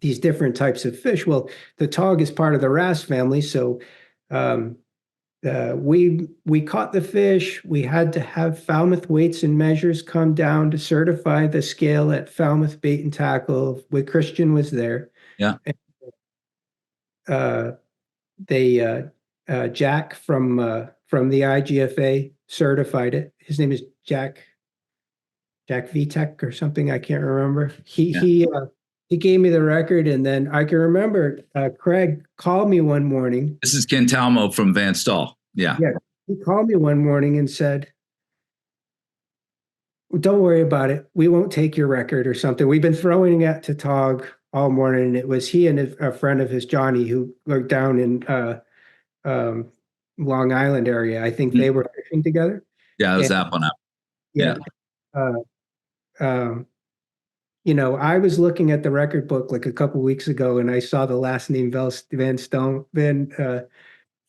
these different types of fish. Well, the tautog is part of the wrasse family, so we caught the fish. We had to have Falmouth weights and measures come down to certify the scale at Falmouth Bait and Tackle. Where Christian was there. Yeah. And, Jack from the IGFA certified it. His name is Jack Vitek or something. I can't remember. He gave me the record, and then I can remember Craig called me one morning. This is Ken Talmo from Van Stall. Yeah. Yeah. He called me one morning and said, "Don't worry about it. We won't take your record," or something. We've been throwing at tautog all morning, and it was he and a friend of his, Johnny, who were down in Long Island area. I think they were fishing together. Yeah, it was that one up. Yeah. I was looking at the record book like a couple weeks ago, and I saw the last name Van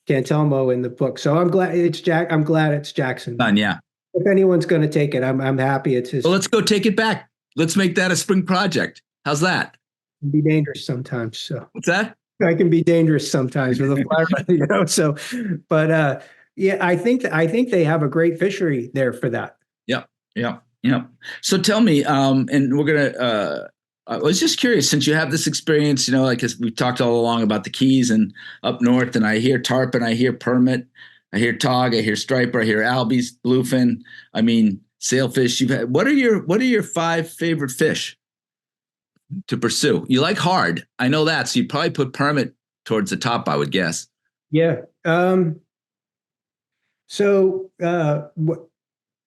Cantelmo in the book. So I'm glad it's Jack. I'm glad it's Jackson. Yeah. If anyone's going to take it, I'm happy it's his. Well, let's go take it back. Let's make that a spring project. How's that? It can be dangerous sometimes. So what's that? I can be dangerous sometimes with a fly, So, but I think they have a great fishery there for that. Yeah. So tell me, and we're gonna. I was just curious, since you have this experience, like as we talked all along about the Keys and up north, and I hear tarpon, I hear permit, I hear tog, I hear striper, I hear albies, bluefin. I mean, sailfish. You've had. What are your 5 favorite fish to pursue? You like hard, I know that. So you probably put permit towards the top, I would guess. Yeah.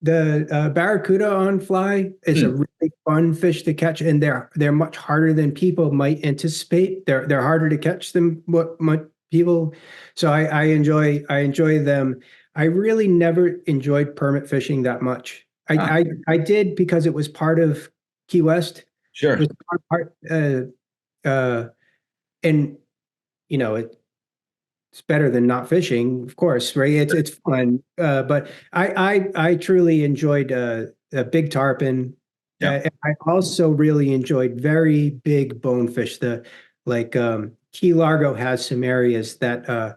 The barracuda on fly is a really fun fish to catch, and they're much harder than people might anticipate. They're harder to catch than what people. So I enjoy them. I really never enjoyed permit fishing that much. I did because it was part of Key West. Sure. It was part, and it's better than not fishing, of course, right? It's fun, but I truly enjoyed a big tarpon. Yeah. I also really enjoyed very big bonefish. Key Largo has some areas that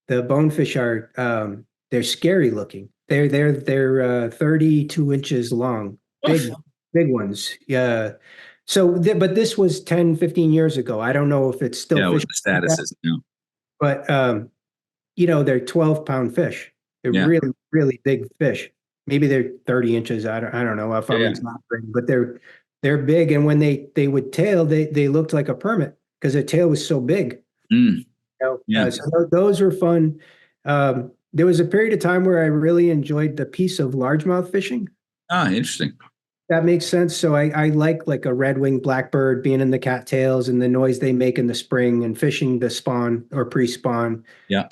the bonefish are they're scary looking. They're 32 inches long, big Oof. big ones. Yeah. But this was 10, 15 years ago. I don't know if it's still Yeah, what fish the like status that, is. Yeah. but they're 12-pound fish. They're Yeah. really, really big fish. Maybe they're 30 inches. I don't know if I'm Yeah. exaggerating, but they're big. And when they would tail, they looked like a permit because their tail was so big. Mm, yeah. Those were fun. There was a period of time where I really enjoyed the piece of largemouth fishing. Ah, interesting. That makes sense. So I like a red-winged blackbird being in the cattails and the noise they make in the spring and fishing the spawn or pre-spawn. Yeah.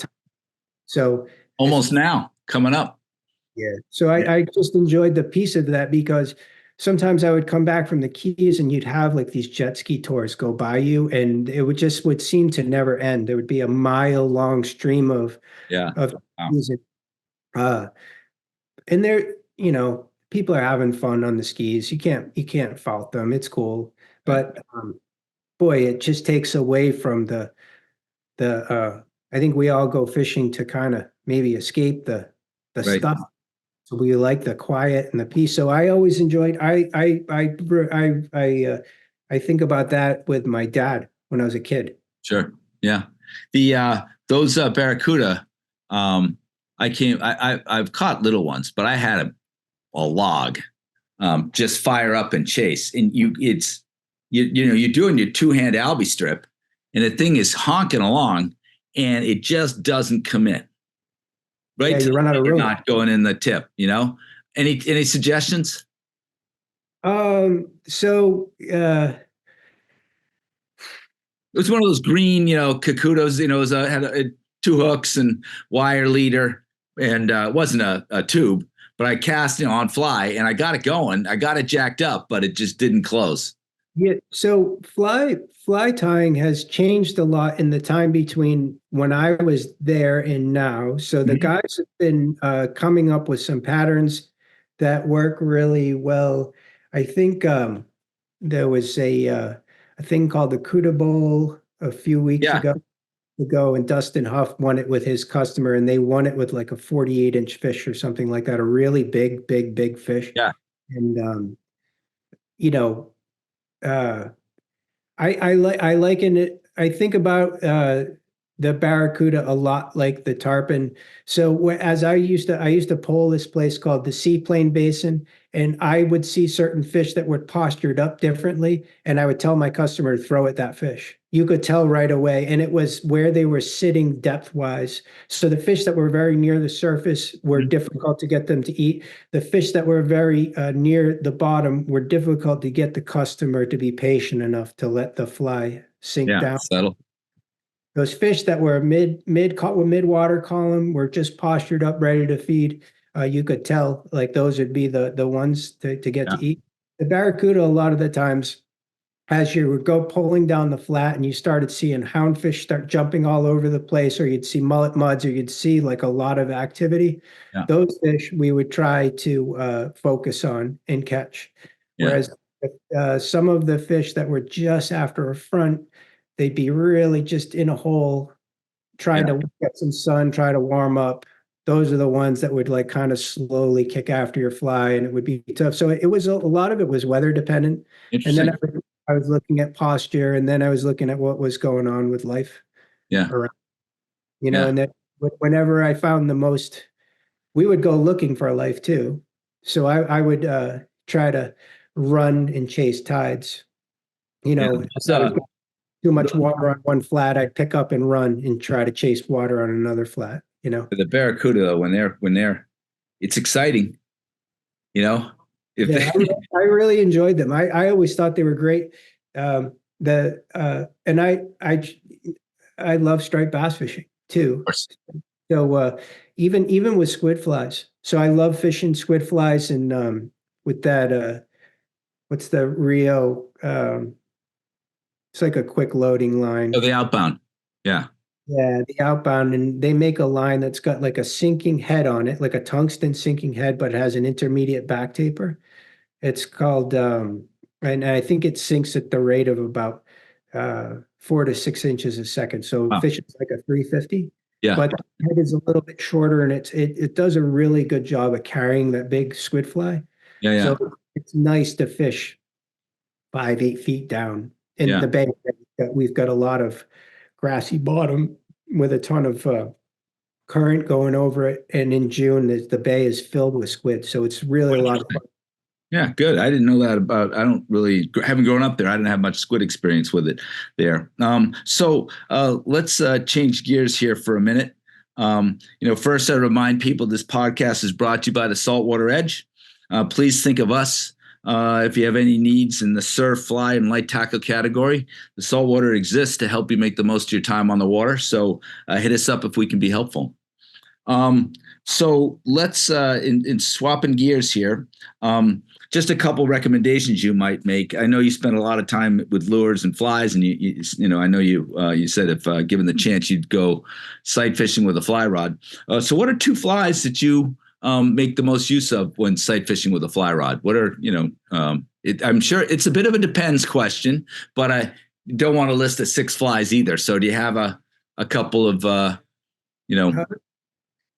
So Almost now coming up. yeah. So Yeah. I just enjoyed the piece of that because sometimes I would come back from the Keys and you'd have like these jet ski tours go by you and it would seem to never end. There would be a mile-long stream Yeah. of Wow. music. Uh, and people are having fun on the skis. You can't fault them. It's cool. Right. But boy, it just takes away from the I think we all go fishing to kind of maybe escape the Right. stuff. So we like the quiet and the peace. So I always enjoyed I think about that with my dad when I was a kid. Sure. Yeah. The those barracuda, I've caught little ones, but I had a log, just fire up and chase. And you're doing your two-hand albie strip and the thing is honking along and it just doesn't come in. Right. Yeah, you run out of You're room. not going in the tip, Any suggestions? So It was one of those green, Kakutos, it was had two hooks and wire leader, and it wasn't a tube, but I cast, on fly, and I got it going. I got it jacked up, but it just didn't close. yeah, so fly tying has changed a lot in the time between when I was there and now. So the Mhm. guys have been coming up with some patterns that work really well. I think there was a thing called the Cuda Bowl a few weeks Yeah, ago, and Dustin Huff won it with his customer, and they won it with like a 48-inch fish or something like that, a really big, big, big fish. yeah, And you know, uh, I liken it. I think about the barracuda a lot like the tarpon. So as I used to pole this place called the Seaplane Basin, and I would see certain fish that were postured up differently, and I would tell my customer to throw at that fish. You could tell right away, and it was where they were sitting depth wise. So the fish that were very near the surface were Mhm. difficult to get them to eat. The fish that were very near the bottom were difficult to get the customer to be patient enough to let the fly sink yeah. down. Settle. Those fish that were mid water column were just postured up, ready to feed. You could tell like those would be the ones to get Yeah, to eat. The barracuda, a lot of the times, as you would go pulling down the flat and you started seeing houndfish start jumping all over the place, or you'd see mullet muds, or you'd see like a lot of activity, yeah, those fish we would try to focus on and catch. yeah, Whereas some of the fish that were just after a front, they'd be really just in a hole, trying yeah, to get some sun, try to warm up. Those are the ones that would like kind of slowly kick after your fly, and it would be tough. So it was a lot of it was weather dependent, and then interesting. I was looking at posture, and then I was looking at what was going on with life Yeah, around, yeah, and then whenever I found the most, we would go looking for life too. So I would try to run and chase tides. yeah. If I was too much water on one flat, I'd pick up and run and try to chase water on another flat. The barracuda, though, when they're, it's exciting, if Yeah, they, I really enjoyed them. I always thought they were great. And I love striped bass fishing too. course. So even with squid flies. So I love fishing squid flies and with that what's the Rio it's like a quick loading line. Oh, the outbound. Yeah, Yeah, the outbound, and they make a line that's got like a sinking head on it, like a tungsten sinking head, but it has an intermediate back taper. It's called, and I think it sinks at the rate of about 4 to 6 inches a second. So Wow. fish is like a 350, Yeah. but the head is a little bit shorter, and it does a really good job of carrying that big squid fly. Yeah. So Yeah. it's nice to fish 5, 8 feet down in Yeah. the bay. We've got a lot of grassy bottom with a ton of current going over it. And in June, the bay is filled with squid. So it's really a lot of fun. Yeah, good. I didn't know that about. I don't really haven't grown up there. I didn't have much squid experience with it there. So let's change gears here for a minute. First I remind people this podcast is brought to you by the Saltwater Edge. Please think of us if you have any needs in the surf, fly, and light tackle category. The Saltwater exists to help you make the most of your time on the water. So hit us up if we can be helpful. So let's in swapping gears here. Just a couple recommendations you might make. I know you spend a lot of time with lures and flies, and I know you said if given the chance you'd go sight fishing with a fly rod. So what are two flies that you make the most use of when sight fishing with a fly rod? What are I'm sure it's a bit of a depends question, but I don't want to list the 6 flies either. So do you have a couple of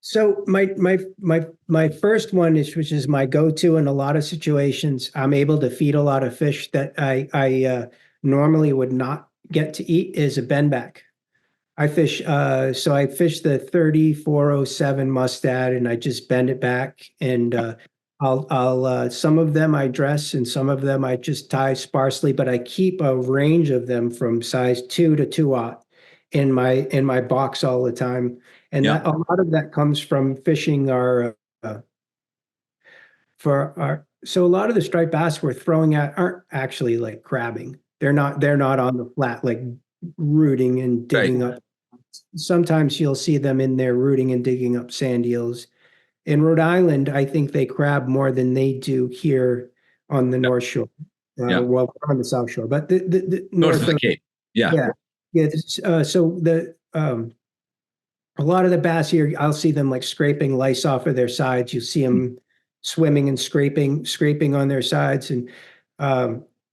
So my first one is, which is my go-to in a lot of situations. I'm able to feed a lot of fish that I normally would not get to eat, is a bendback. I fish so I fish the 3407 mustad, and I just bend it back, and I'll some of them I dress and some of them I just tie sparsely, but I keep a range of them from size 2 to 2/0 in my box all the time. And yeah. that, a lot of that comes from fishing our for our so a lot of the striped bass we're throwing at aren't actually like crabbing. They're not on the flat like rooting and Right. digging up. Sometimes you'll see them in there rooting and digging up sand eels. In Rhode Island, I think they crab more than they do here on the North Shore. Yeah. Well, on the South Shore, but the North north of the of, Cape. Yeah. yeah, yeah. So the a lot of the bass here, I'll see them like scraping lice off of their sides. You see them swimming and scraping on their sides, and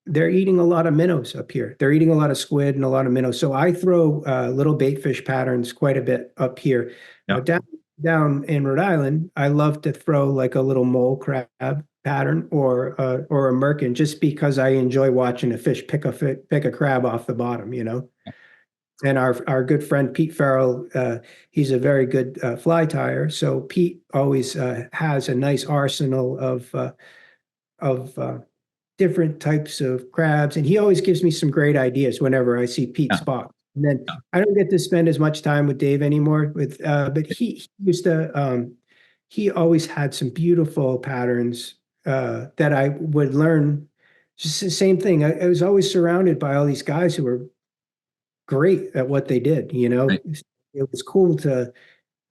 they're eating a lot of minnows up here. They're eating a lot of squid and a lot of minnows. So I throw little bait fish patterns quite a bit up here. Yeah. Down in Rhode Island, I love to throw like a little mole crab pattern or a merkin, just because I enjoy watching a fish pick a crab off the bottom. And our good friend Pete Farrell, he's a very good fly tyer. So Pete always has a nice arsenal of different types of crabs, and he always gives me some great ideas whenever I see Pete Yeah. spot. And then I don't get to spend as much time with Dave anymore. But he used to. He always had some beautiful patterns that I would learn. Just the same thing. I was always surrounded by all these guys who were great at what they did. Right. It was cool to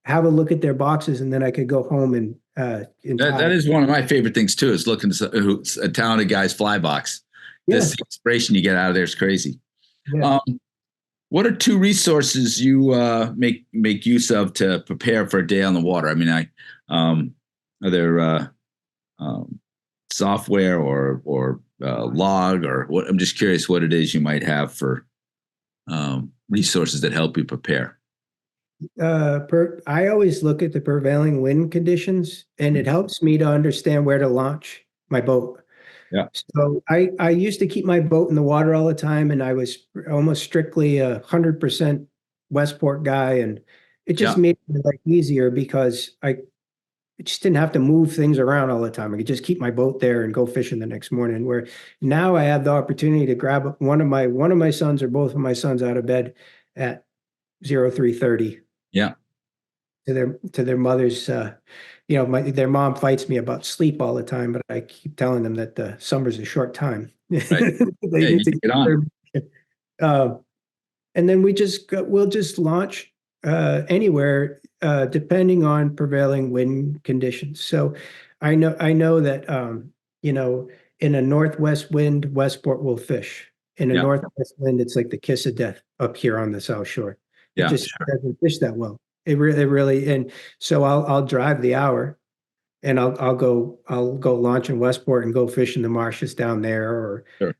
have a look at their boxes, and then I could go home and That is one of my favorite things too, is looking at a talented guy's fly box. Yeah. This inspiration you get out of there is crazy. Yeah. What are 2 resources you make use of to prepare for a day on the water? I mean, are there software or log or what? I'm just curious what it is you might have for resources that help you prepare. I always look at the prevailing wind conditions, and it helps me to understand where to launch my boat. Yeah. So I used to keep my boat in the water all the time, and I was almost strictly 100% Westport guy, and it just made it like easier because I just didn't have to move things around all the time. I could just keep my boat there and go fishing the next morning. Where now I have the opportunity to grab one of my sons or both of my sons out of bed at 03:30. Yeah. To their mother's, their mom fights me about sleep all the time, but I keep telling them that the summer's a short time. Right. They Yeah, need to get on. And then we'll just launch anywhere, depending on prevailing wind conditions. So I know that in a northwest wind, Westport will fish. In a northwest wind, it's like the kiss of death up here on the South Shore. It just doesn't fish that well. It really, and so I'll drive the hour and I'll go launch in Westport and go fish in the marshes down there, or Sure.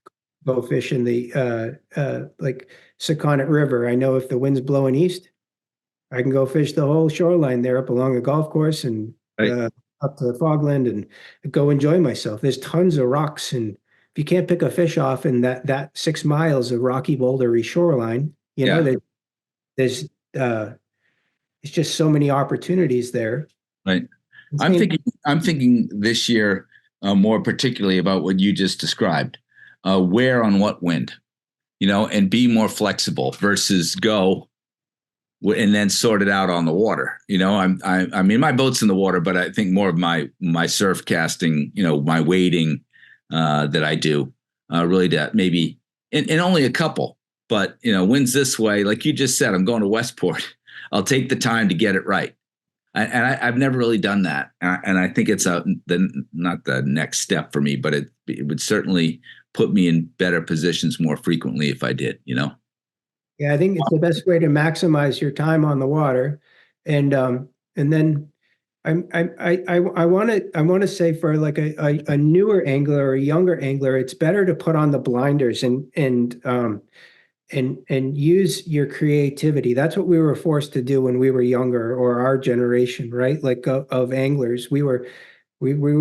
go fish in the like Sakonnet River. I know if the wind's blowing east, I can go fish the whole shoreline there up along the golf course and Right. uh, up to Fogland and go enjoy myself. There's tons of rocks, and if you can't pick a fish off in that 6 miles of rocky bouldery shoreline, Yeah. there's uh, it's just so many opportunities there. Right. I'm Same. thinking. I'm thinking this year more particularly about what you just described. Where on what wind, and be more flexible versus go and then sort it out on the water. I mean, my boat's in the water, but I think more of my surf casting, my wading that I do really that maybe and only a couple, but winds this way, like you just said, I'm going to Westport. I'll take the time to get it right. I've never really done that, and I think it's not the next step for me, but it would certainly put me in better positions more frequently if I did. Yeah, I think it's the best way to maximize your time on the water. And then I want to say for like a newer angler or a younger angler, it's better to put on the blinders and use your creativity. That's what we were forced to do when we were younger, or our generation, right? Like of anglers, we were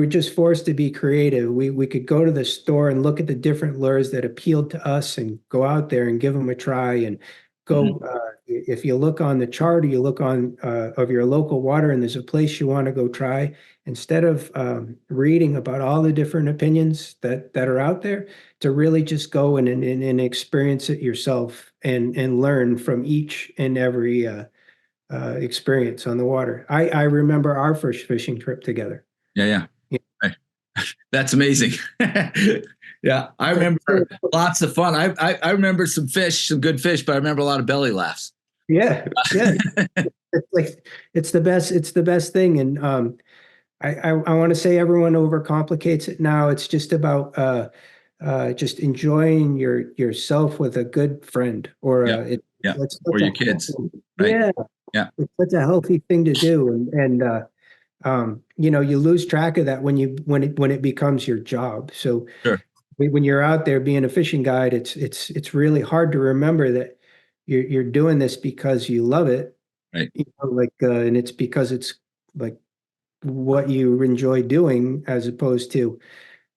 just forced to be creative. We could go to the store and look at the different lures that appealed to us and go out there and give them a try and go. If you look on the chart, or you look on of your local water, and there's a place you want to go try, instead of reading about all the different opinions that are out there, to really just go and experience it yourself and learn from each and every experience on the water. I remember our first fishing trip together. Yeah, yeah. Yeah. Right. That's amazing. Yeah, I remember lots of fun. I remember some good fish, but I remember a lot of belly laughs. Yeah, yeah. It's like it's the best thing. And I want to say everyone overcomplicates it now. It's just about just enjoying yourself with a good friend, or Yeah, yeah. it's Or such your a kids, right? yeah, Yeah, it's such a healthy thing to do. And you lose track of that when it becomes your job. So sure. when you're out there being a fishing guide, it's really hard to remember that you're doing this because you love it, Right. and it's because it's like what you enjoy doing, as opposed to,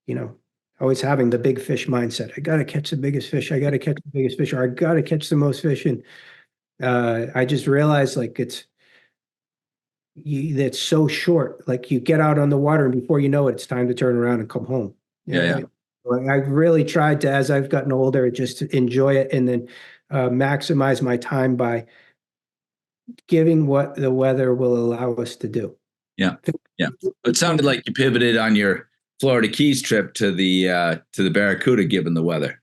you know, always having the big fish mindset. I got to catch the biggest fish. I got to catch the biggest fish, or I got to catch the most fish. And I just realized, like, that's so short. Like, you get out on the water, and before you know it, it's time to turn around and come home. Yeah, yeah. I've really tried to, as I've gotten older, just to enjoy it, and then maximize my time by giving what the weather will allow us to do. Yeah, yeah. It sounded like you pivoted on your Florida Keys trip to the Barracuda, given the weather.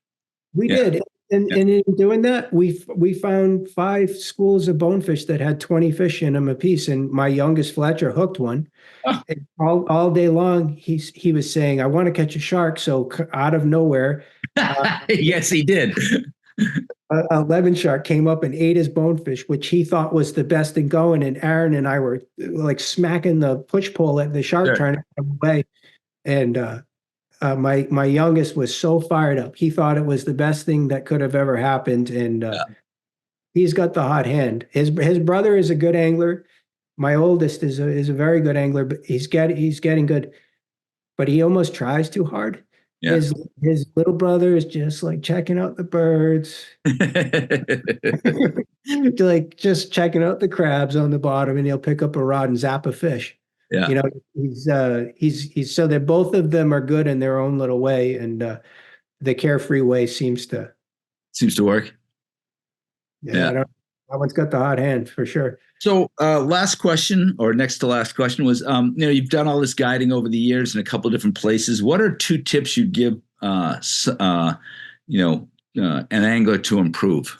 We Yeah, did. And yeah. in doing that, we found 5 schools of bonefish that had 20 fish in them apiece. And my youngest Fletcher hooked one. Oh, And all day long, he was saying, "I want to catch a shark." So out of nowhere, yes, he did. a lemon shark came up and ate his bonefish, which he thought was the best thing going. And Aaron and I were like smacking the push pole at the shark, Sure. trying to get him away. And my youngest was so fired up. He thought it was the best thing that could have ever happened. And Yeah. he's got the hot hand. His brother is a good angler. My oldest is a very good angler, but he's getting good. But he almost tries too hard. Yeah. His little brother is just like checking out the birds, like just checking out the crabs on the bottom, and he'll pick up a rod and zap a fish. Yeah. You know, he's so that both of them are good in their own little way, and the carefree way seems to work. yeah. Yeah. That one's got the hot hand for sure. So, last question, or next to last question, was you've done all this guiding over the years in a couple of different places. What are 2 tips you'd give an angler to improve?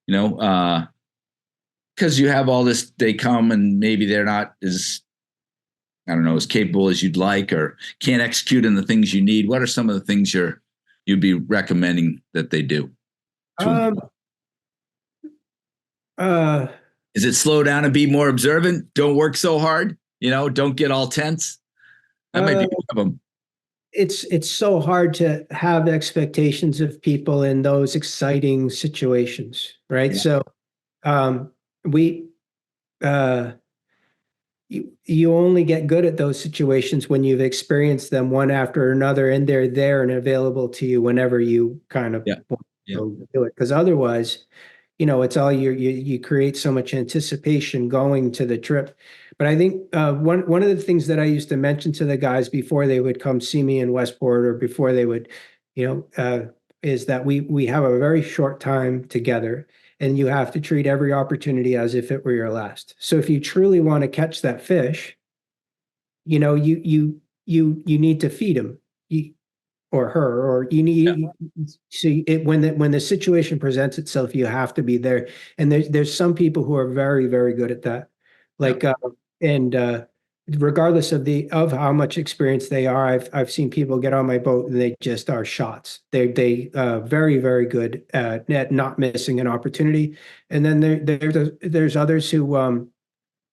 Because you have all this, they come and maybe they're not as, I don't know, as capable as you'd like, or can't execute in the things you need. What are some of the things you'd be recommending that they do? Is it slow down and be more observant? Don't work so hard? Don't get all tense. That might Uh, be one of them. it's so hard to have expectations of people in those exciting situations, right? Yeah. So um, we uh, you only get good at those situations when you've experienced them one after another, and they're there and available to you whenever you kind of Yeah. want Yeah. to do it. Because otherwise, it's all you create so much anticipation going to the trip. But I think one of the things that I used to mention to the guys before they would come see me in Westport, or before they would, is that we have a very short time together, and you have to treat every opportunity as if it were your last. So if you truly want to catch that fish, you need to feed him. Or her, or you Yeah. need, see it when the situation presents itself, you have to be there. And there's some people who are very, very good at that. Yeah. Like and regardless of how much experience they are, I've seen people get on my boat and they just are shots. They very, very good at not missing an opportunity. And then there's others who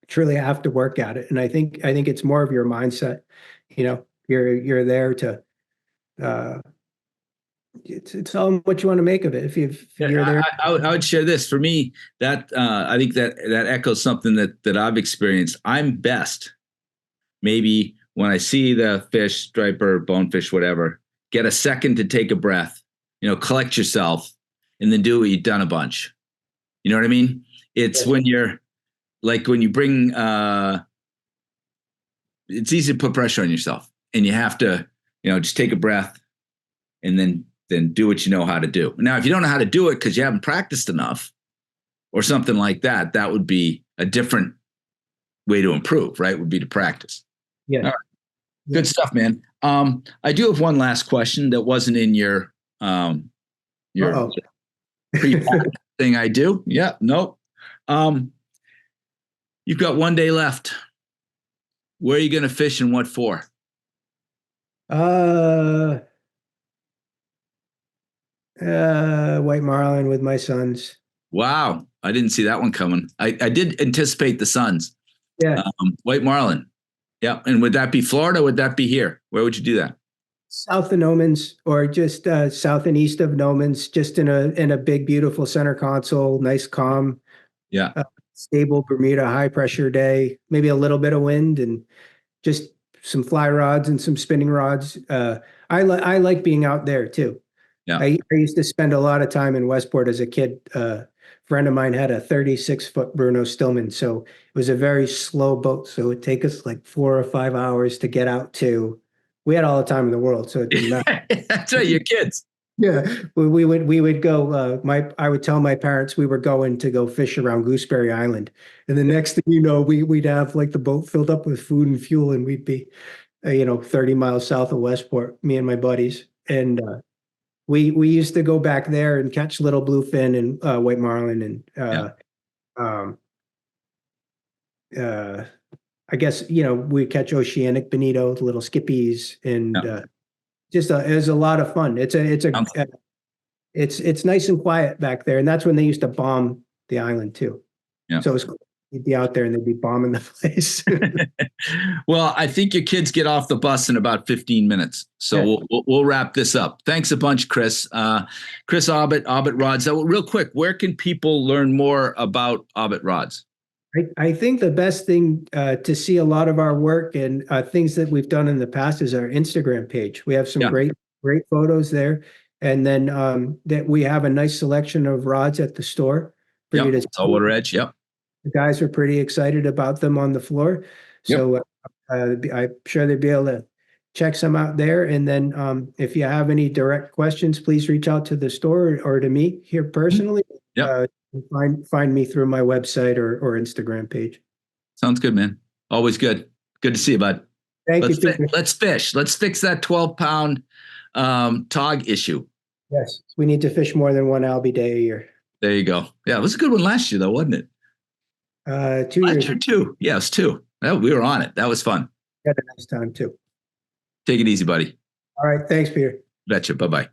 truly have to work at it. And I think it's more of your mindset. You're there to uh, it's all what you want to make of it. If you're Yeah, there, I would share this. For me, that I think that echoes something that I've experienced. I'm best maybe when I see the fish, striper, bonefish, whatever, get a second to take a breath, collect yourself, and then do what you've done a bunch. You know what I mean? It's yes. when you're like when you bring it's easy to put pressure on yourself, and you have to just take a breath and then do what you know how to do. Now, if you don't know how to do it because you haven't practiced enough or something like that, that would be a different way to improve, right? Would be to practice. Yeah. All right. Yeah. Good stuff, man. I do have one last question that wasn't in your Uh-oh. pre-packaged thing. I do. Yeah. Nope. You've got one day left. Where are you going to fish and what for? White marlin with my sons. Wow. I didn't see that one coming. I did anticipate the Suns. Yeah. White marlin. Yeah. And would that be Florida? Would that be here? Where would you do that? South of Nomans, or just south and east of Nomans, just in a big, beautiful center console, nice, calm, Yeah. stable Bermuda high pressure day, maybe a little bit of wind, and just some fly rods and some spinning rods. I like being out there too. Yeah. I used to spend a lot of time in Westport as a kid. A friend of mine had a 36-foot Bruno Stillman, so it was a very slow boat. So it would take us like 4 or 5 hours to get out to. We had all the time in the world, so it didn't matter. That's right. Your kids. Yeah, we would go. I would tell my parents we were going to go fish around Gooseberry Island, and the next thing you know, we'd have like the boat filled up with food and fuel, and we'd be, 30 miles south of Westport, me and my buddies, and we used to go back there and catch little bluefin and white marlin and Yeah. um, I guess we catch oceanic bonito, the little skippies, and Yeah. it was a lot of fun. Sounds- It's nice and quiet back there, and that's when they used to bomb the island too. Yeah. So it was cool. You'd be out there and they'd be bombing the place. Well, I think your kids get off the bus in about 15 minutes. So Yeah. we'll wrap this up. Thanks a bunch, Chris. Chris Aubut Rods. So real quick, where can people learn more about Aubut Rods? I think the best thing to see a lot of our work and things that we've done in the past is our Instagram page. We have some Yeah. great photos there. And then that we have a nice selection of rods at the store for you to see. Saltwater Edge. Yep. The guys are pretty excited about them on the floor. So I'm sure they'd be able to check some out there. And then if you have any direct questions, please reach out to the store or to me here personally. Yep. Find me through my website or Instagram page. Sounds good, man. Always good. Good to see you, bud. Thank you. Let's fish. Let's fix that 12-pound tautog issue. Yes, we need to fish more than one albie day a year. There you go. Yeah, it was a good one last year, though, wasn't it? 2 years. Last year, too. Yeah, it was 2. We were on it. That was fun. Had a nice time too. Take it easy, buddy. All right. Thanks, Peter. Betcha. Bye-bye.